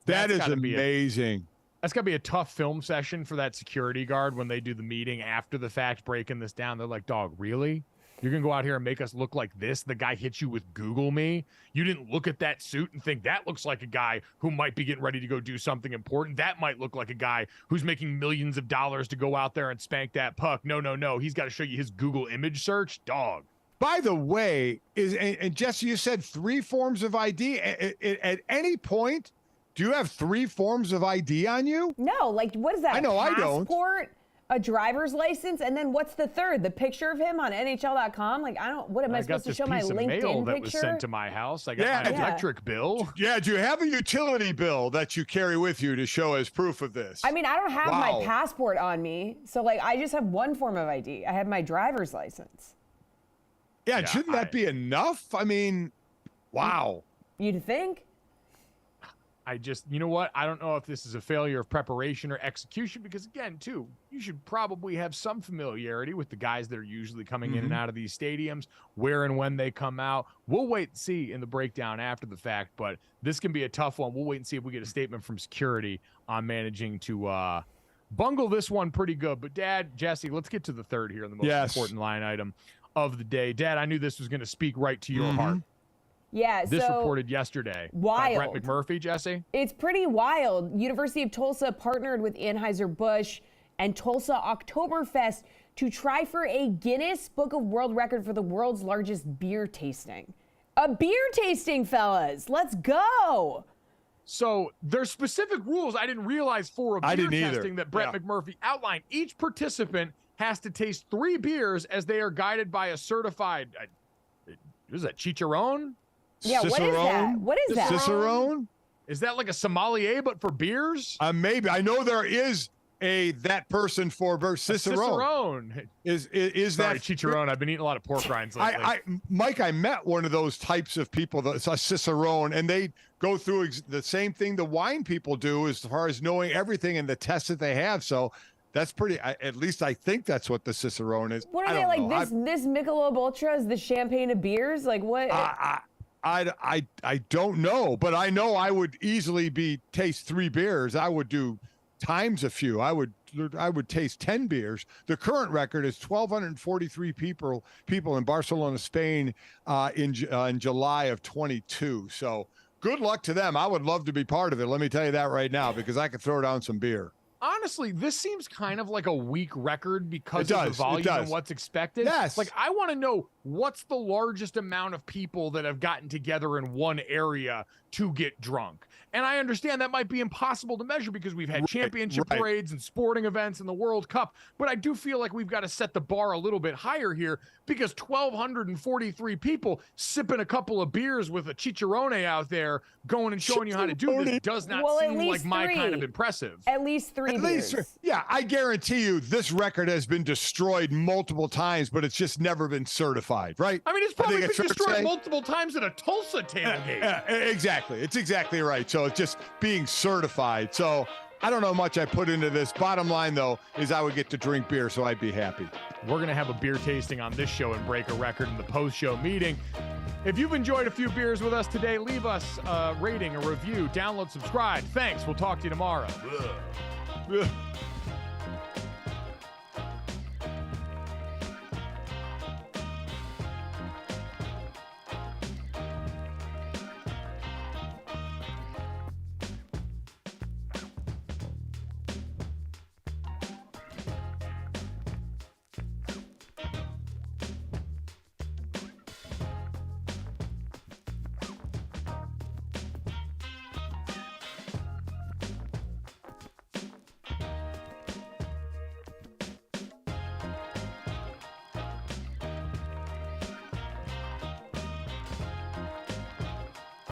That is amazing. That's got to be a tough film session for that security guard when they do the meeting after the fact, breaking this down. They're like, dog, really? You're going to go out here and make us look like this? The guy hit you with Google Me? You didn't look at that suit and think that looks like a guy who might be getting ready to go do something important. That might look like a guy who's making millions of dollars to go out there and spank that puck. No. He's got to show you his Google image search. Dog. By the way, and Jesse, you said 3 forms of ID. At any point, do you have 3 forms of ID on you? No, like, what is that? I know, I don't. Passport, a driver's license, and then what's the third? The picture of him on NHL.com? Like, what am I supposed to show my LinkedIn picture? Mail that picture? was sent to my house. I got my electric bill. Yeah, do you have a utility bill that you carry with you to show as proof of this? I mean, I don't have my passport on me, so like I just have one form of ID. I have my driver's license. Yeah, shouldn't that be enough? I mean, wow. You'd think? You know what? I don't know if this is a failure of preparation or execution because, again, too, you should probably have some familiarity with the guys that are usually coming in and out of these stadiums, where and when they come out. We'll wait and see in the breakdown after the fact, but this can be a tough one. We'll wait and see if we get a statement from security on managing to bungle this one pretty good. But, Dad, Jesse, let's get to the third here, the most important line item of the day. Dad, I knew this was going to speak right to your heart. Yeah, this reported yesterday by Brett McMurphy, Jesse. It's pretty wild. University of Tulsa partnered with Anheuser-Busch and Tulsa Oktoberfest to try for a Guinness Book of World Record for the world's largest beer tasting. A beer tasting, fellas. Let's go. So there's specific rules I didn't realize for a beer testing that Brett McMurphy outlined. Each participant has to taste 3 beers as they are guided by a certified, is that Chicharron? Yeah, Cicerone? What is that? Cicerone? Is that like a sommelier, but for beers? Maybe. I know there is that person for Cicerone. Is Sorry, that Chicharron? I've been eating a lot of pork rinds lately. Mike, I met one of those types of people, a Cicerone, and they go through the same thing the wine people do as far as knowing everything and the tests that they have. So that's pretty. At least I think that's what the Cicerone is. What are they like? This Michelob Ultra is the champagne of beers. Like what? I don't know, but I know I would easily taste 3 beers. I would do times a few. I would taste 10 beers. The current record is 1,243 people in Barcelona, Spain, in July of 22. So good luck to them. I would love to be part of it. Let me tell you that right now, because I could throw down some beer. Honestly, this seems kind of like a weak record because of the volume and what's expected. Yes. Like, I want to know what's the largest amount of people that have gotten together in one area to get drunk. And I understand that might be impossible to measure because we've had championship parades and sporting events in the World Cup. But I do feel like we've got to set the bar a little bit higher here because 1,243 people sipping a couple of beers with a Chicharone out there going and showing you how to do this does not seem like my kind of impressive. At least 3 beers. Yeah, I guarantee you this record has been destroyed multiple times, but it's just never been certified, right? I mean, it's probably been destroyed multiple times at a Tulsa tailgate. Exactly. It's exactly right. So it's just being certified. So I don't know how much I put into this. Bottom line, though, is I would get to drink beer, so I'd be happy. We're going to have a beer tasting on this show and break a record in the post-show meeting. If you've enjoyed a few beers with us today, leave us a rating, a review, download, subscribe. Thanks. We'll talk to you tomorrow. Ugh.